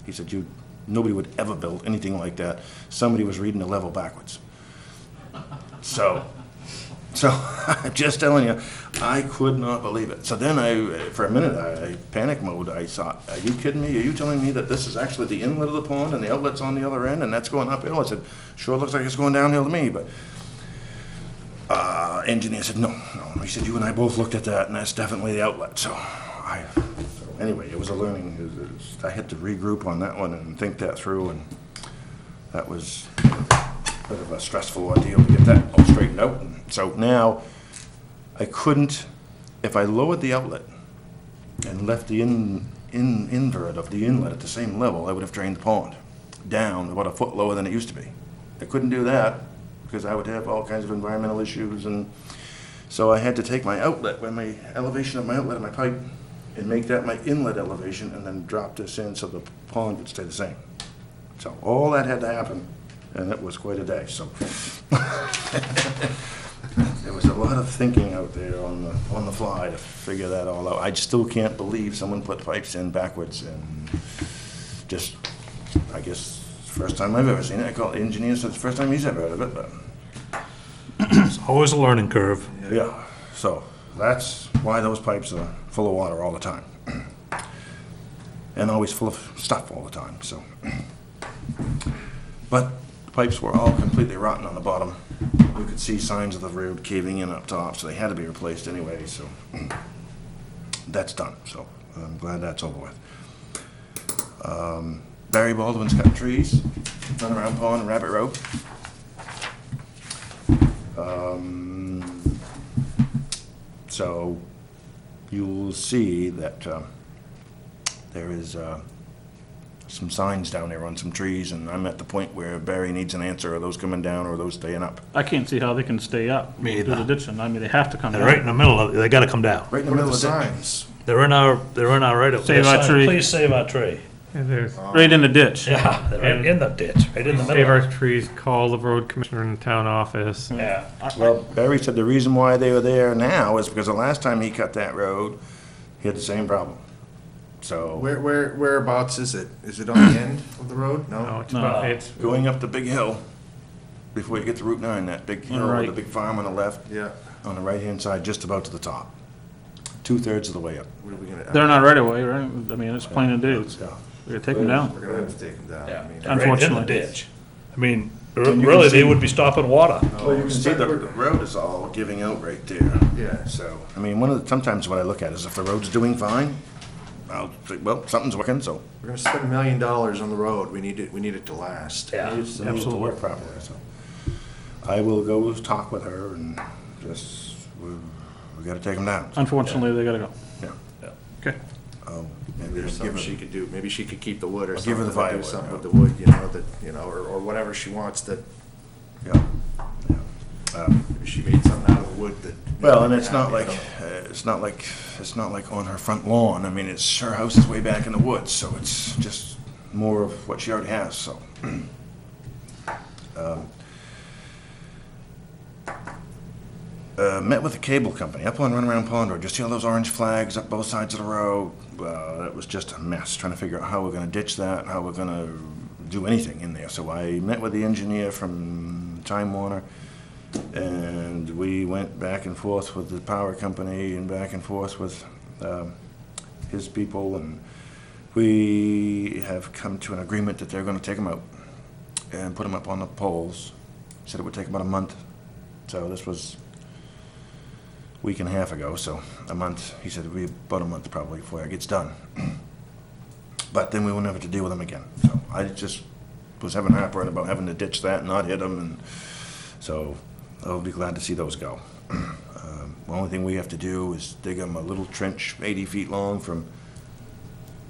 Speaker 9: He said, nobody would ever build anything like that. Somebody was reading the level backwards. So I'm just telling you, I could not believe it. So then for a minute, I panic mode. I thought, are you kidding me? Are you telling me that this is actually the inlet of the pond and the outlet's on the other end and that's going uphill? I said, sure looks like it's going downhill to me, but engineer said, no. He said, you and I both looked at that and that's definitely the outlet. So anyway, it was a learning. I had to regroup on that one and think that through, and that was a bit of a stressful ordeal to get that all straightened out. And so now I couldn't, if I lowered the outlet and left the invert of the inlet at the same level, I would have drained the pond down about a foot lower than it used to be. I couldn't do that because I would have all kinds of environmental issues, and so I had to take my outlet, my elevation of my outlet of my pipe, and make that my inlet elevation, and then drop this in so the pond would stay the same. So all that had to happen, and it was quite a day. So there was a lot of thinking out there on the fly to figure that all out. I still can't believe someone put pipes in backwards, and just, I guess, first time I've ever seen it. I called the engineer, said it's the first time he's ever heard of it, but
Speaker 7: It's always a learning curve.
Speaker 9: yeah. So that's why those pipes are full of water all the time. And always full of stuff all the time, so. But the pipes were all completely rotten on the bottom. You could see signs of the road caving in up top, so they had to be replaced anyway, so. That's done, so I'm glad that's over with. Barry Baldwin's cutting trees, Runaround Pond and Rabbit Road. So you'll see that there is some signs down there on some trees, and I'm at the point where Barry needs an answer. Are those coming down or are those staying up?
Speaker 3: I can't see how they can stay up.
Speaker 7: Me
Speaker 3: Through the
Speaker 7: either.
Speaker 3: ditch, and I mean, they have to come
Speaker 7: They're right
Speaker 3: down.
Speaker 7: in the middle of it. They gotta come down.
Speaker 9: Right in the
Speaker 6: What are
Speaker 9: middle
Speaker 6: the
Speaker 9: of the
Speaker 6: signs?
Speaker 7: They're in our right of.
Speaker 3: Save our tree.
Speaker 7: Please save our tree.
Speaker 1: And there's
Speaker 3: Right in the ditch.
Speaker 7: Yeah, they're right in the ditch, right in the
Speaker 1: save
Speaker 7: middle.
Speaker 1: our trees, call the road commissioner in the town office.
Speaker 7: Yeah.
Speaker 9: Well, Barry said the reason why they were there now is because the last time he cut that road, he had the same problem. So
Speaker 6: Whereabouts is it? Is it on the end of the road?
Speaker 1: No,
Speaker 6: No?
Speaker 1: it's about, it's,
Speaker 9: going up the big hill, before you get to Route 9, that big hill with the
Speaker 3: Right.
Speaker 9: big farm on the left,
Speaker 6: Yeah.
Speaker 9: on the right-hand side, just about to the top. 2/3 of the way up.
Speaker 6: What are we gonna?
Speaker 3: They're not right away, right? I mean, it's plain and do.
Speaker 9: Yeah.
Speaker 3: We're gonna take them down.
Speaker 6: We're gonna have to take them down.
Speaker 7: Yeah.
Speaker 6: I mean,
Speaker 7: Right in the
Speaker 3: Unfortunately.
Speaker 7: ditch. I mean,
Speaker 9: you can
Speaker 7: really, they
Speaker 9: see-
Speaker 7: would be stopping water.
Speaker 9: Well, you can see the road is all giving out right there.
Speaker 6: Yeah.
Speaker 9: So, I mean, sometimes what I look at is if the road's doing fine, I'll say, well, something's working, so.
Speaker 6: We're gonna spend $1 million on the road. We need it to last.
Speaker 7: Yeah.
Speaker 9: It needs to work properly, so. I will go talk with her and just, we gotta take them down.
Speaker 3: Unfortunately, they gotta go.
Speaker 9: Yeah.
Speaker 3: Okay.
Speaker 9: Maybe
Speaker 6: There's
Speaker 9: give
Speaker 6: something
Speaker 9: her-
Speaker 6: she could do. Maybe she could keep the wood or
Speaker 9: I'll give
Speaker 6: something.
Speaker 9: her the
Speaker 6: or do
Speaker 9: firewood,
Speaker 6: something
Speaker 9: yeah.
Speaker 6: with the wood, or whatever she wants that,
Speaker 9: Yeah.
Speaker 6: maybe she made something out of the wood that.
Speaker 9: Well, and it's not
Speaker 6: I
Speaker 9: like,
Speaker 6: don't-
Speaker 9: it's not like on her front lawn. I mean, her house is way back in the woods, so it's just more of what she already has, so. Met with the cable company up on Runaround Pond Road. Just see all those orange flags up both sides of the road? It was just a mess, trying to figure out how we're gonna ditch that, how we're gonna do anything in there. So I met with the engineer from Time Warner, and we went back and forth with the power company and back and forth with his people, and we have come to an agreement that they're gonna take them out and put them up on the poles. Said it would take about a month. So this was a week and a half ago, so a month. He said it'd be about a month probably before it gets done. but then we won't have to deal with them again. So I just was having heartburn about having to ditch that and not hit them, and so I'll be glad to see those go. The only thing we have to do is dig them a little trench 80 feet long from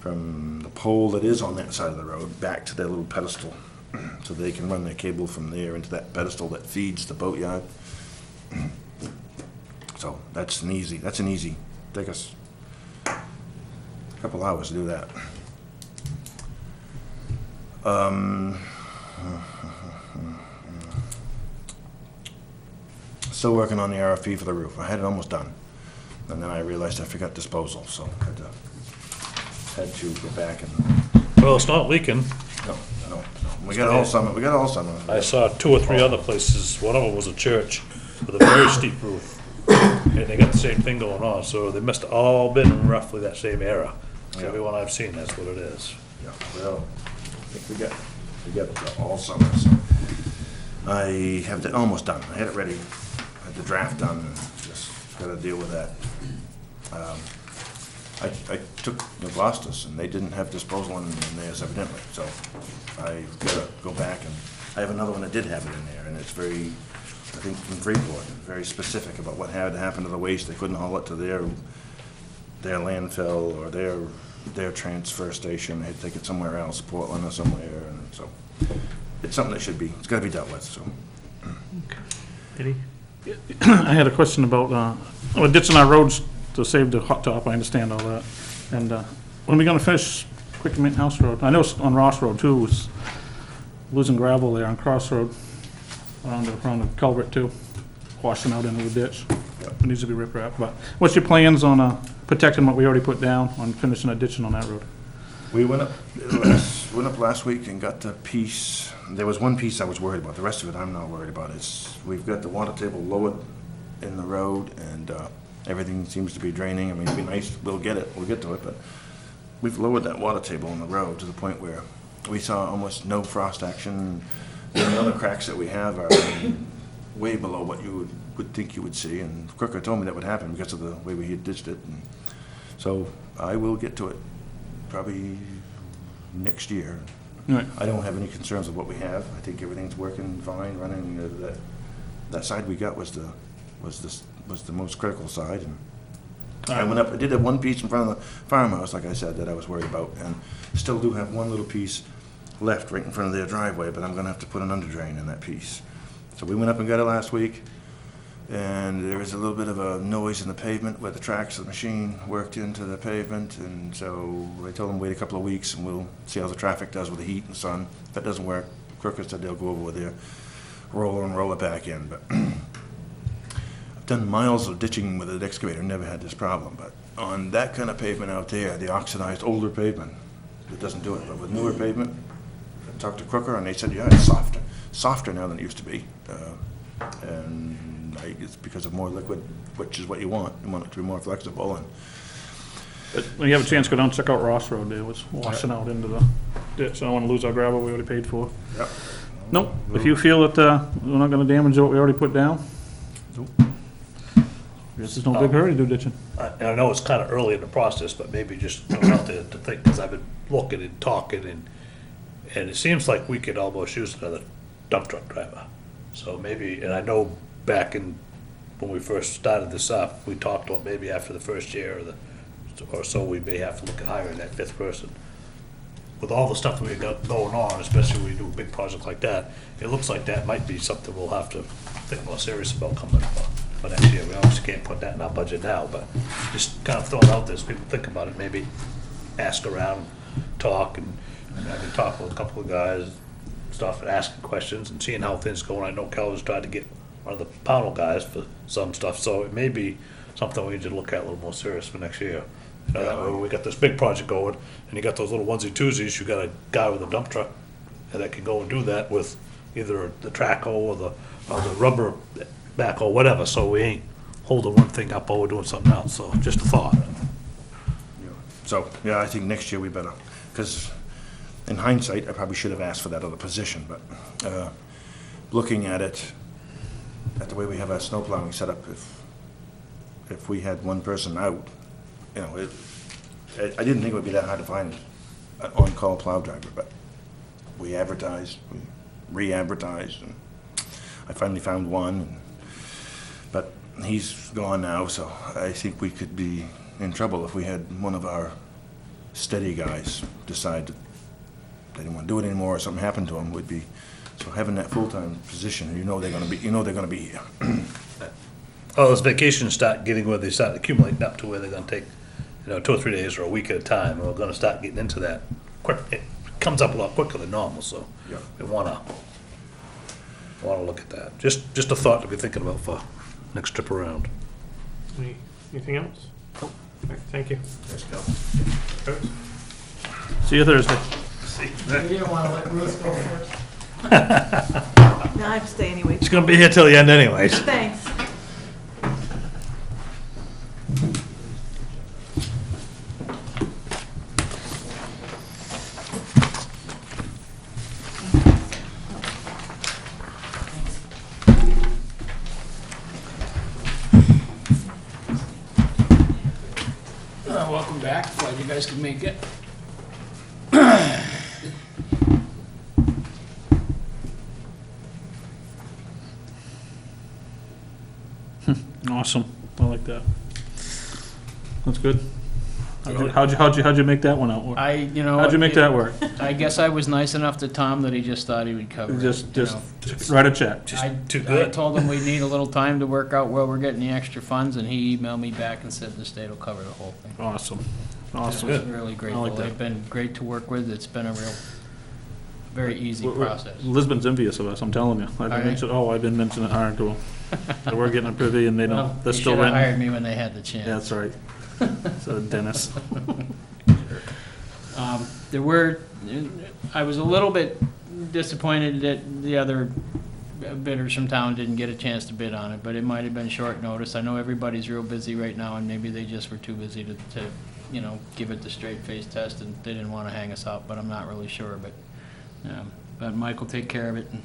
Speaker 9: the pole that is on that side of the road back to their little pedestal, so they can run their cable from there into that pedestal that feeds the boatyard. So that's an easy, take us a couple hours to do that. Still working on the RFP for the roof. I had it almost done, and then I realized I forgot disposal, so had to go back and,
Speaker 7: Well, it's not leaking.
Speaker 9: no. We got all summer.
Speaker 7: I saw 2 or 3 other places. One of them was a church with a very steep roof. And they got the same thing going on, so they must have all been roughly that same era. So
Speaker 9: Yeah.
Speaker 7: everyone I've seen, that's what it is.
Speaker 9: Yeah, well, I think we got it all summer, so. I have it almost done. I had it ready, had the draft done, and just gotta deal with that. I took the Gloucesters, and they didn't have disposal in theirs evidently, so I gotta go back, and I have another one that did have it in there, and it's very, I think from Freeport, very specific about what had to happen to the waste. They couldn't haul it to their landfill or their transfer station. They had to take it somewhere else, Portland or somewhere, and so it's something that it's gotta be dealt with, so.
Speaker 1: Eddie?
Speaker 3: I had a question about, we're ditching our roads to save the hot top, I understand all that. And when are we gonna finish Quickerman House Road? I know it's on Ross Road too, it's losing gravel there on Cross Road, around the culvert too, washing out into the ditch. It needs to be riprap, but what's your plans on protecting what we already put down, on finishing a ditching on that road?
Speaker 9: We went up last week and got the piece. There was one piece I was worried about. The rest of it I'm not worried about. We've got the water table lowered in the road, and everything seems to be draining. I mean, it'd be nice, we'll get to it, but we've lowered that water table on the road to the point where we saw almost no frost action. The other cracks that we have are way below what you would think you would see, and Crooker told me that would happen because of the way we had ditched it. And so I will get to it probably next year.
Speaker 3: Right.
Speaker 9: I don't have any concerns with what we have. I think everything's working fine, running. That side we got was the most critical side. And I went up, I did have one piece in front of the farmhouse, like I said, that I was worried about, and still do have one little piece left right in front of their driveway, but I'm gonna have to put an under drain in that piece. So we went up and got it last week, and there was a little bit of a noise in the pavement where the tracks of the machine worked into the pavement, and so I told them wait a couple of weeks and we'll see how the traffic does with the heat and sun. If that doesn't work, Crooker said they'll go over with their roller and roll it back in, but I've done miles of ditching with an excavator, never had this problem, but on that kind of pavement out there, the oxidized older pavement, it doesn't do it, but with newer pavement, I talked to Crooker and they said, yeah, it's softer now than it used to be, and it's because of more liquid, which is what you want. You want it to be more flexible. And
Speaker 3: But when you have a chance, go down and check out Ross Road there, it's washing out into the ditch. I don't wanna lose our gravel we already paid for.
Speaker 9: yep.
Speaker 3: Nope, if you feel that, we're not gonna damage what we already put down.
Speaker 9: Nope.
Speaker 3: Guess there's no big hurry to do ditching.
Speaker 7: I know it's kind of early in the process, but maybe just throw it out there to think, because I've been looking and talking, and it seems like we could almost use another dump truck driver. So maybe, and I know back when we first started this up, we talked about maybe after the first year or so, we may have to look at hiring that 5th person. With all the stuff that we got going on, especially when we do a big project like that, it looks like that might be something we'll have to think more serious about coming for next year. We obviously can't put that in our budget now, but just kind of throwing it out there so people think about it, maybe ask around, talk, and I've been talking with a couple of guys, stuff, and asking questions and seeing how things going. I know Kelvin's tried to get one of the panel guys for some stuff, so it may be something we need to look at a little more serious for next year. You know, that way when we got this big project going, and you got those little onesie twosies, you got a guy with a dump truck that can go and do that with either the track hoe or the rubber backhoe, whatever, so we ain't holding one thing up while we're doing something else, so just a thought.
Speaker 9: So, yeah, I think next year we better, because in hindsight, I probably should have asked for that other position, but looking at it, at the way we have our snow plowing set up, if we had one person out, you know, I didn't think it would be that hard to find an on-call plow driver, but we advertised, we re-advertised, and I finally found one, but he's gone now, so I think we could be in trouble if we had one of our steady guys decide that they didn't want to do it anymore or something happened to them would be, so having that full-time position, you know they're gonna be here.
Speaker 7: Oh, those vacations start getting where they start accumulating up to where they're gonna take, 2 or 3 days or a week at a time, and we're gonna start getting into that quick. It comes up a lot quicker than normal, so
Speaker 9: Yeah.
Speaker 7: we wanna look at that. Just a thought to be thinking about for next trip around.
Speaker 1: Anything else? All right, thank you.
Speaker 6: Let's go.
Speaker 1: Coach?
Speaker 3: See you Thursday.
Speaker 4: You didn't want to let Ruth go first?
Speaker 2: No, I have to stay anyway.
Speaker 7: She's gonna be here till the end anyways.
Speaker 2: Thanks.
Speaker 10: Welcome back. Glad you guys could make it.
Speaker 3: Awesome. I like that. That's good. How'd you make that one out? How'd you make that work?
Speaker 10: I guess I was nice enough to Tom that he just thought he would cover it.
Speaker 3: Just write a check.
Speaker 7: Too
Speaker 10: I
Speaker 7: good.
Speaker 10: told him we need a little time to work out where we're getting the extra funds, and he emailed me back and said the state will cover the whole thing.
Speaker 3: Awesome.
Speaker 10: I
Speaker 3: Awesome.
Speaker 10: was really grateful.
Speaker 3: that.
Speaker 10: They've been great to work with. It's been a real, very easy process.
Speaker 3: Lisbon's envious of us, I'm telling you. I've been mentioning it hard to them. That we're getting a privy and they
Speaker 10: Well,
Speaker 3: don't, they're
Speaker 10: they
Speaker 3: still
Speaker 10: should have
Speaker 3: renting.
Speaker 10: hired me when they had the chance.
Speaker 3: Yeah, that's right. So Dennis.
Speaker 10: I was a little bit disappointed that the other bidders from town didn't get a chance to bid on it, but it might have been short notice. I know everybody's real busy right now, and maybe they just were too busy to give it the straight face test, and they didn't want to hang us up, but I'm not really sure, but Mike will take care of it. And,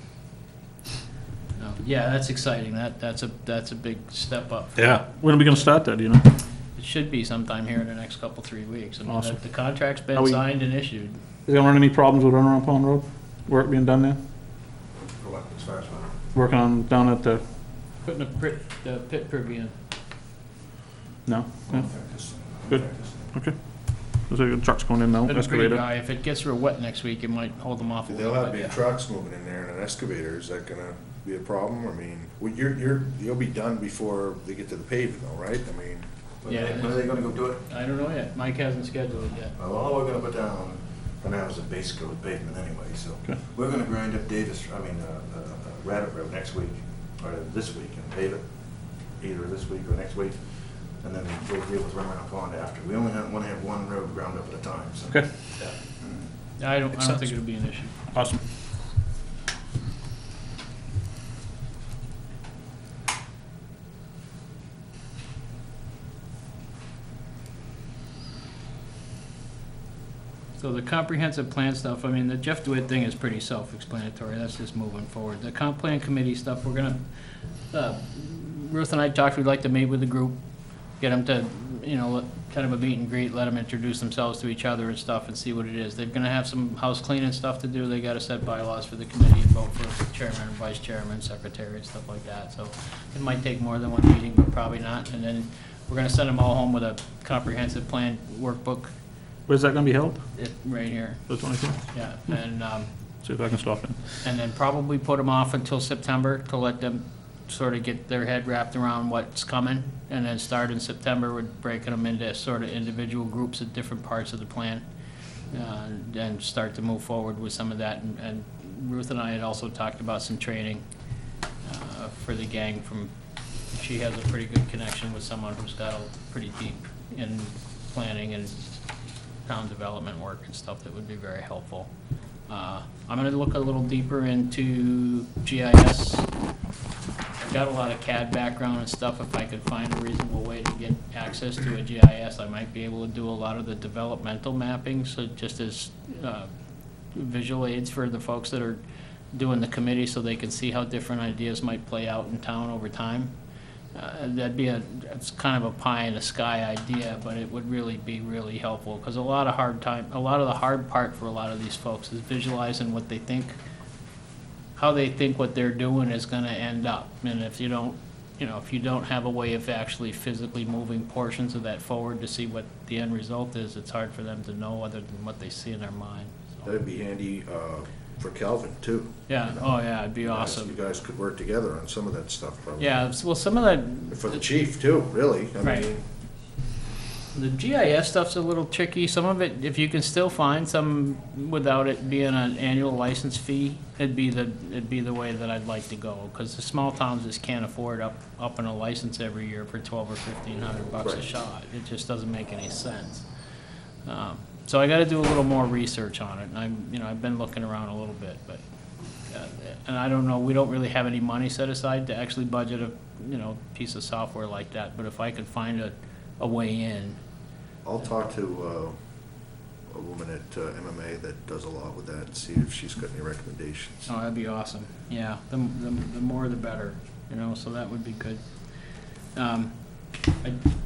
Speaker 10: yeah, that's exciting. That's a big step up.
Speaker 7: Yeah.
Speaker 3: When are we gonna start that, do you know?
Speaker 10: It should be sometime here in the next 3 weeks. I mean,
Speaker 3: Awesome.
Speaker 10: the contract's
Speaker 3: Are
Speaker 10: been
Speaker 3: we-
Speaker 10: signed and issued.
Speaker 3: Is there gonna run any problems with Runaround Pond Road? Work being done there?
Speaker 9: For what, as far as what?
Speaker 3: Working on, down at the,
Speaker 10: Putting the pit privy in.
Speaker 3: no? Yeah. Good. Okay. There's a truck's going in now,
Speaker 10: Been pretty
Speaker 3: excavator.
Speaker 10: dry. If it gets real wet next week, it might hold them off a
Speaker 6: They'll
Speaker 10: little
Speaker 6: have
Speaker 10: bit.
Speaker 6: big trucks moving in there and an excavator, is that gonna be a problem? I mean, well, you'll be done before they get to the paving though, right? I mean,
Speaker 10: Yeah.
Speaker 9: When are they gonna go do it?
Speaker 10: I don't know yet. Mike hasn't scheduled it yet.
Speaker 9: Well, all we're gonna put down for now is a base coat pavement anyway, so.
Speaker 3: Okay.
Speaker 9: We're gonna grind up Rabbit Road next week, or this week, and pave it, either this week or next week, and then we'll deal with Runaround Pond after. We only wanna have one road ground up at a time, so.
Speaker 3: Okay,
Speaker 10: I don't
Speaker 7: sense.
Speaker 10: think it'll be an issue.
Speaker 3: awesome.
Speaker 10: So the comprehensive plan stuff, I mean, the Jeff DeWitt thing is pretty self-explanatory. That's just moving forward. The comp plan committee stuff, we're gonna, Ruth and I talked, we'd like to meet with the group, get them to, kind of a meet and greet, let them introduce themselves to each other and stuff and see what it is. They're gonna have some house cleaning stuff to do. They gotta set bylaws for the committee and vote for chairman and vice chairman, secretary and stuff like that. So it might take more than one meeting, but probably not. And then we're gonna send them all home with a comprehensive plan workbook,
Speaker 3: Where's that gonna be held?
Speaker 10: right here.
Speaker 3: The 22nd?
Speaker 10: Yeah, and,
Speaker 3: See if I can stop in.
Speaker 10: and then probably put them off until September to let them sort of get their head wrapped around what's coming, and then start in September with breaking them into sort of individual groups at different parts of the plan, and start to move forward with some of that. And Ruth and I had also talked about some training for the gang she has a pretty good connection with someone who's got a pretty deep in planning and town development work and stuff that would be very helpful. I'm gonna look a little deeper into GIS. I've got a lot of CAD background and stuff. If I could find a reasonable way to get access to a GIS, I might be able to do a lot of the developmental mapping, so just as visual aids for the folks that are doing the committee, so they can see how different ideas might play out in town over time. it's kind of a pie in the sky idea, but it would really be really helpful, because a lot of the hard part for a lot of these folks is visualizing what they think, how they think what they're doing is gonna end up. And if you don't, if you don't have a way of actually physically moving portions of that forward to see what the end result is, it's hard for them to know other than what they see in their mind. So,
Speaker 6: That'd be handy for Calvin, too.
Speaker 10: yeah, oh yeah, it'd be awesome.
Speaker 6: You guys could work together on some of that stuff, probably.
Speaker 10: Yeah, well, some of that,
Speaker 6: For the chief, too, really. I
Speaker 10: Right.
Speaker 6: mean,
Speaker 10: the GIS stuff's a little tricky. Some of it, if you can still find some without it being an annual license fee, it'd be the way that I'd like to go. Because the small towns just can't afford up in a license every year for $1,200 or $1,500 a
Speaker 6: Right.
Speaker 10: shot. It just doesn't make any sense. So I got to do a little more research on it. And I've been looking around a little bit, but and I don't know. We don't really have any money set aside to actually budget a piece of software like that. But if I could find a way in.
Speaker 6: I'll talk to a woman at MMA that does a lot with that and see if she's got any recommendations.
Speaker 10: Oh, that'd be awesome. Yeah, the more the better, so that would be good.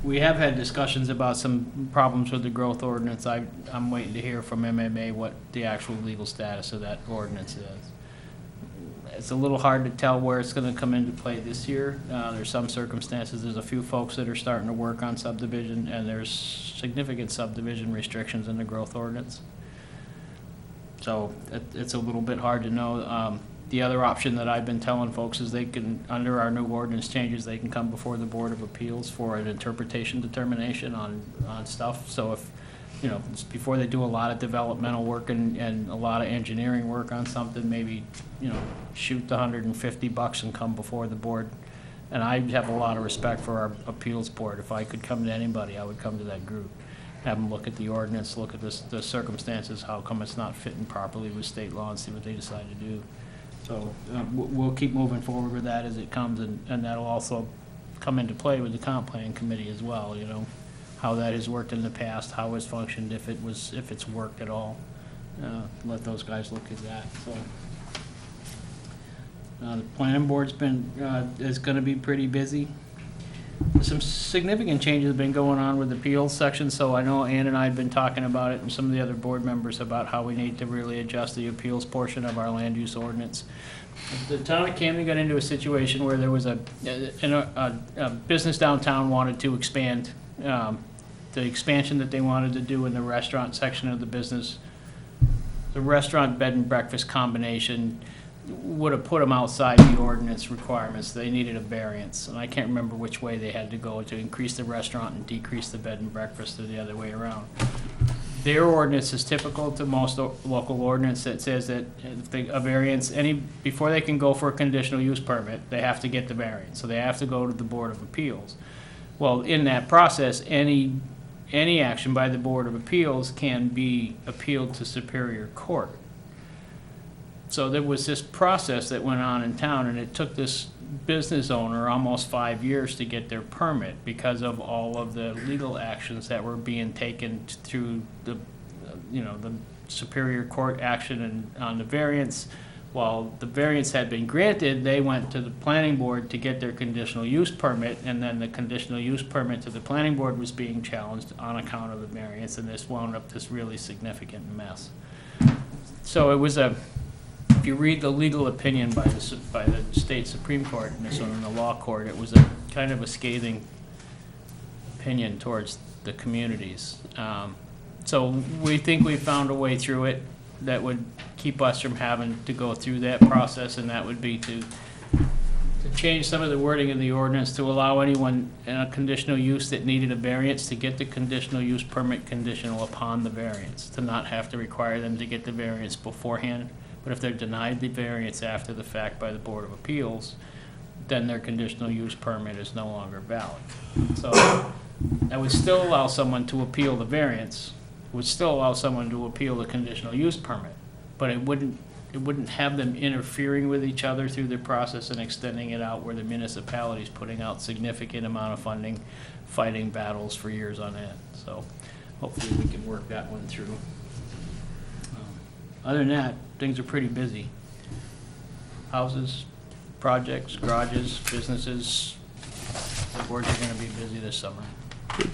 Speaker 10: We have had discussions about some problems with the growth ordinance. I'm waiting to hear from MMA what the actual legal status of that ordinance is. It's a little hard to tell where it's gonna come into play this year. There's some circumstances, there's a few folks that are starting to work on subdivision, and there's significant subdivision restrictions in the growth ordinance. So it's a little bit hard to know. The other option that I've been telling folks is they can, under our new ordinance changes, they can come before the Board of Appeals for an interpretation determination on stuff. So if, before they do a lot of developmental work and a lot of engineering work on something, maybe, shoot the $150 and come before the board. And I have a lot of respect for our appeals board. If I could come to anybody, I would come to that group. Have them look at the ordinance, look at the circumstances, how come it's not fitting properly with state law, and see what they decide to do. So we'll keep moving forward with that as it comes, and that'll also come into play with the comp plan committee as well, how that has worked in the past, how it's functioned, if it's worked at all. Let those guys look at that, so. The planning board's is gonna be pretty busy. Some significant changes have been going on with the appeals section, so I know Ann and I have been talking about it, and some of the other board members about how we need to really adjust the appeals portion of our land use ordinance. The town of Camden got into a situation where there was a business downtown wanted to expand. The expansion that they wanted to do in the restaurant section of the business, the restaurant bed and breakfast combination would have put them outside the ordinance requirements. They needed a variance, and I can't remember which way they had to go to increase the restaurant and decrease the bed and breakfast, or the other way around. Their ordinance is typical to most local ordinance that says that if a variance, before they can go for a conditional use permit, they have to get the variance, so they have to go to the Board of Appeals. Well, in that process, any action by the Board of Appeals can be appealed to Superior Court. So there was this process that went on in town, and it took this business owner almost 5 years to get their permit because of all of the legal actions that were being taken through the Superior Court action on the variance. While the variance had been granted, they went to the planning board to get their conditional use permit, and then the conditional use permit to the planning board was being challenged on account of the variance, and this wound up this really significant mess. So it was if you read the legal opinion by the state Supreme Court and this one in the law court, it was a kind of a scathing opinion towards the communities. So we think we found a way through it that would keep us from having to go through that process, and that would be to change some of the wording in the ordinance to allow anyone in a conditional use that needed a variance to get the conditional use permit conditional upon the variance, to not have to require them to get the variance beforehand. But if they're denied the variance after the fact by the Board of Appeals, then their conditional use permit is no longer valid. So that would still allow someone to appeal the variance, would still allow someone to appeal the conditional use permit, but it wouldn't have them interfering with each other through the process and extending it out where the municipality's putting out significant amount of funding, fighting battles for years on end. So hopefully we can work that one through. Other than that, things are pretty busy. Houses, projects, garages, businesses, The boards are gonna be busy this summer,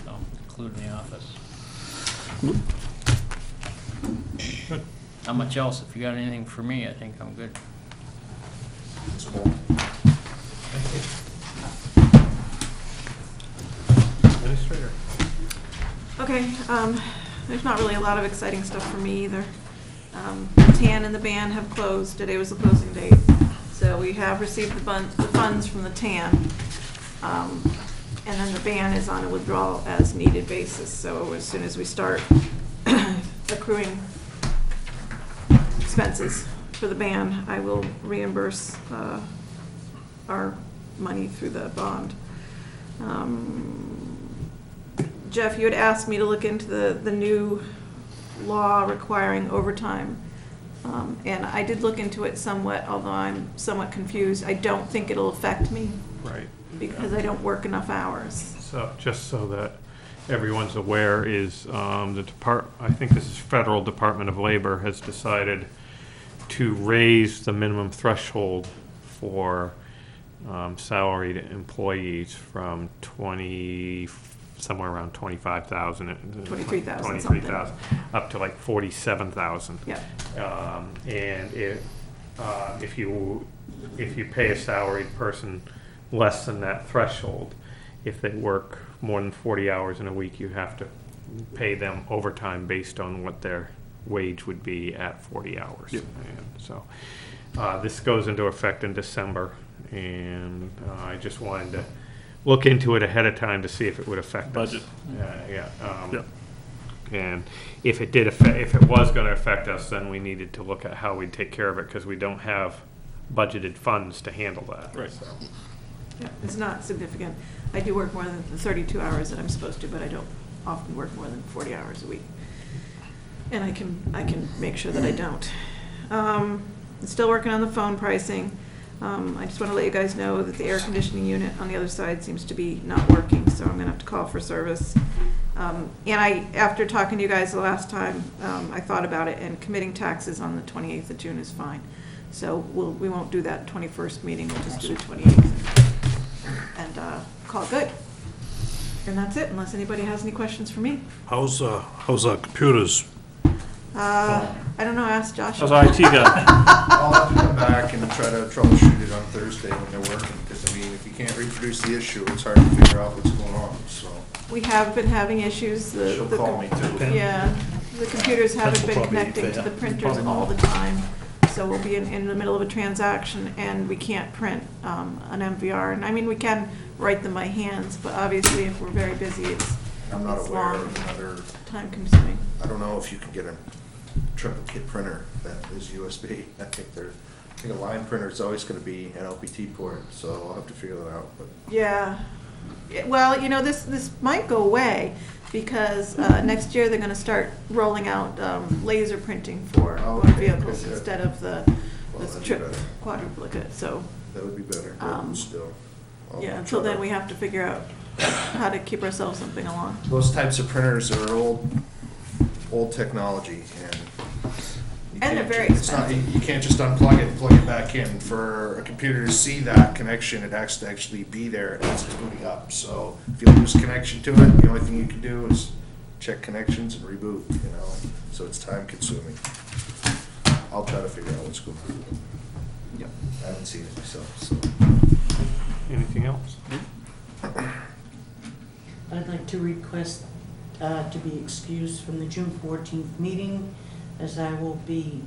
Speaker 10: so, including the office. Not much else. If you got anything for me, I think I'm good.
Speaker 6: It's cool.
Speaker 1: Administrator.
Speaker 2: Okay, there's not really a lot of exciting stuff for me either. The TAN and the band have closed. Today was the closing date. So we have received the funds from the TAN. And then the band is on a withdrawal as needed basis. So as soon as we start accruing expenses for the band, I will reimburse our money through the bond. Jeff, you had asked me to look into the new law requiring overtime. And I did look into it somewhat, although I'm somewhat confused. I don't think it'll affect me
Speaker 1: Right.
Speaker 2: because I don't work enough hours.
Speaker 1: So, just so that everyone's aware, is I think this is Federal Department of Labor has decided to raise the minimum threshold for salaried employees from somewhere around 25,000.
Speaker 2: 23,000
Speaker 1: 23,000, up to like 47,000.
Speaker 2: Yeah.
Speaker 1: And if you pay a salaried person less than that threshold, if they work more than 40 hours in a week, you have to pay them overtime based on what their wage would be at 40 hours.
Speaker 3: Yep.
Speaker 1: And so this goes into effect in December, and I just wanted to look into it ahead of time to see if it would affect
Speaker 3: Budget.
Speaker 1: us. Yeah.
Speaker 3: Yep.
Speaker 1: And if it did affect, if it was going to affect us, then we needed to look at how we'd take care of it, because we don't have budgeted funds to handle that.
Speaker 3: Right.
Speaker 1: So.
Speaker 2: Yeah, it's not significant. I do work more than the 32 hours that I'm supposed to, but I don't often work more than 40 hours a week. And I can make sure that I don't. I'm still working on the phone pricing. I just want to let you guys know that the air conditioning unit on the other side seems to be not working, so I'm going to have to call for service. And after talking to you guys the last time, I thought about it, and committing taxes on the 28th of June is fine. So we won't do that 21st meeting, we'll just do the 28th. And call it good. And that's it, unless anybody has any questions for me.
Speaker 7: How's our computers?
Speaker 2: I don't know, ask Josh.
Speaker 3: How's our IT guy?
Speaker 6: I'll have to come back and try to troubleshoot it on Thursday when they're working, because I mean, if you can't reproduce the issue, it's hard to figure out what's going on, so.
Speaker 2: We have been having issues.
Speaker 6: She'll call me too.
Speaker 2: Yeah, the computers haven't
Speaker 7: Pencil
Speaker 2: been
Speaker 7: probably
Speaker 2: connecting to the
Speaker 7: fair.
Speaker 2: printers all the time. So we'll be in the middle of a transaction and we can't print an MVR. And I mean, we can write them by hands, but obviously if we're very busy, it's
Speaker 6: I'm not aware
Speaker 2: long,
Speaker 6: of another,
Speaker 2: time consuming.
Speaker 6: I don't know if you can get a triple kit printer that is USB. I think a line printer is always gonna be an LPT port, so I'll have to figure that out, but.
Speaker 2: Yeah. Well, you know, this might go away because next year they're going to start rolling out laser printing for
Speaker 6: Okay,
Speaker 2: vehicles
Speaker 6: good.
Speaker 2: instead of
Speaker 6: Well,
Speaker 2: this
Speaker 6: that'd be
Speaker 2: trip
Speaker 6: better.
Speaker 2: quadruplicate. So
Speaker 6: That would be better,
Speaker 2: Um,
Speaker 6: but still. I'll
Speaker 2: yeah, until
Speaker 6: try
Speaker 2: then
Speaker 6: to-
Speaker 2: we have to figure out how to keep ourselves something along.
Speaker 6: Those types of printers are old technology, and. you
Speaker 2: And they're
Speaker 6: can't
Speaker 2: very
Speaker 6: ju- it's not- You can't just unplug it and plug it back in. For a computer to see that connection, it has to actually be there, it has to boot up. So if you lose connection to it, the only thing you can do is check connections and reboot, you know, so it's time consuming. I'll try to figure out what's going on.
Speaker 2: Yep.
Speaker 6: I haven't seen it myself, so.
Speaker 1: Anything else?
Speaker 4: I'd like to request to be excused from the June 14th meeting, as I will be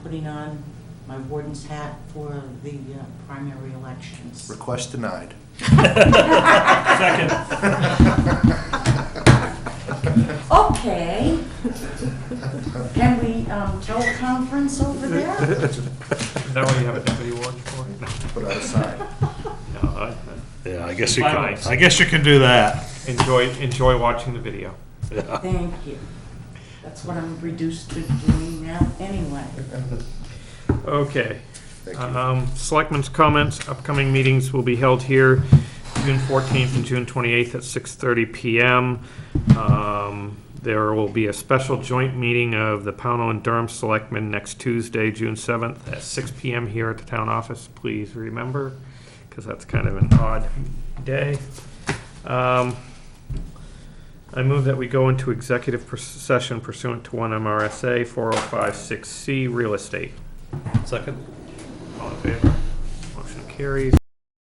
Speaker 4: putting on my warden's hat for the primary elections.
Speaker 6: Request denied.
Speaker 3: Second.
Speaker 4: Okay. Can we teleconference over there?
Speaker 1: Is that what you have a deputy warden for?
Speaker 6: Put out a sign.
Speaker 1: No,
Speaker 7: Yeah, I guess you
Speaker 1: Bye.
Speaker 7: can, I guess you can do that.
Speaker 1: enjoy watching the video.
Speaker 7: Yeah.
Speaker 4: Thank you. That's what I'm reduced to doing now anyway.
Speaker 1: Okay.
Speaker 6: Thank you.
Speaker 1: Selectmen's comments, upcoming meetings will be held here June 14th and June 28th at 6:30 PM. There will be a special joint meeting of the Pownell and Durham Selectmen next Tuesday, June 7th at 6 PM here at the town office. Please remember, because that's kind of an odd day. I move that we go into executive session pursuant to 1 MRSA 4056C, real estate.
Speaker 7: Second?
Speaker 1: All in favor? Motion carries.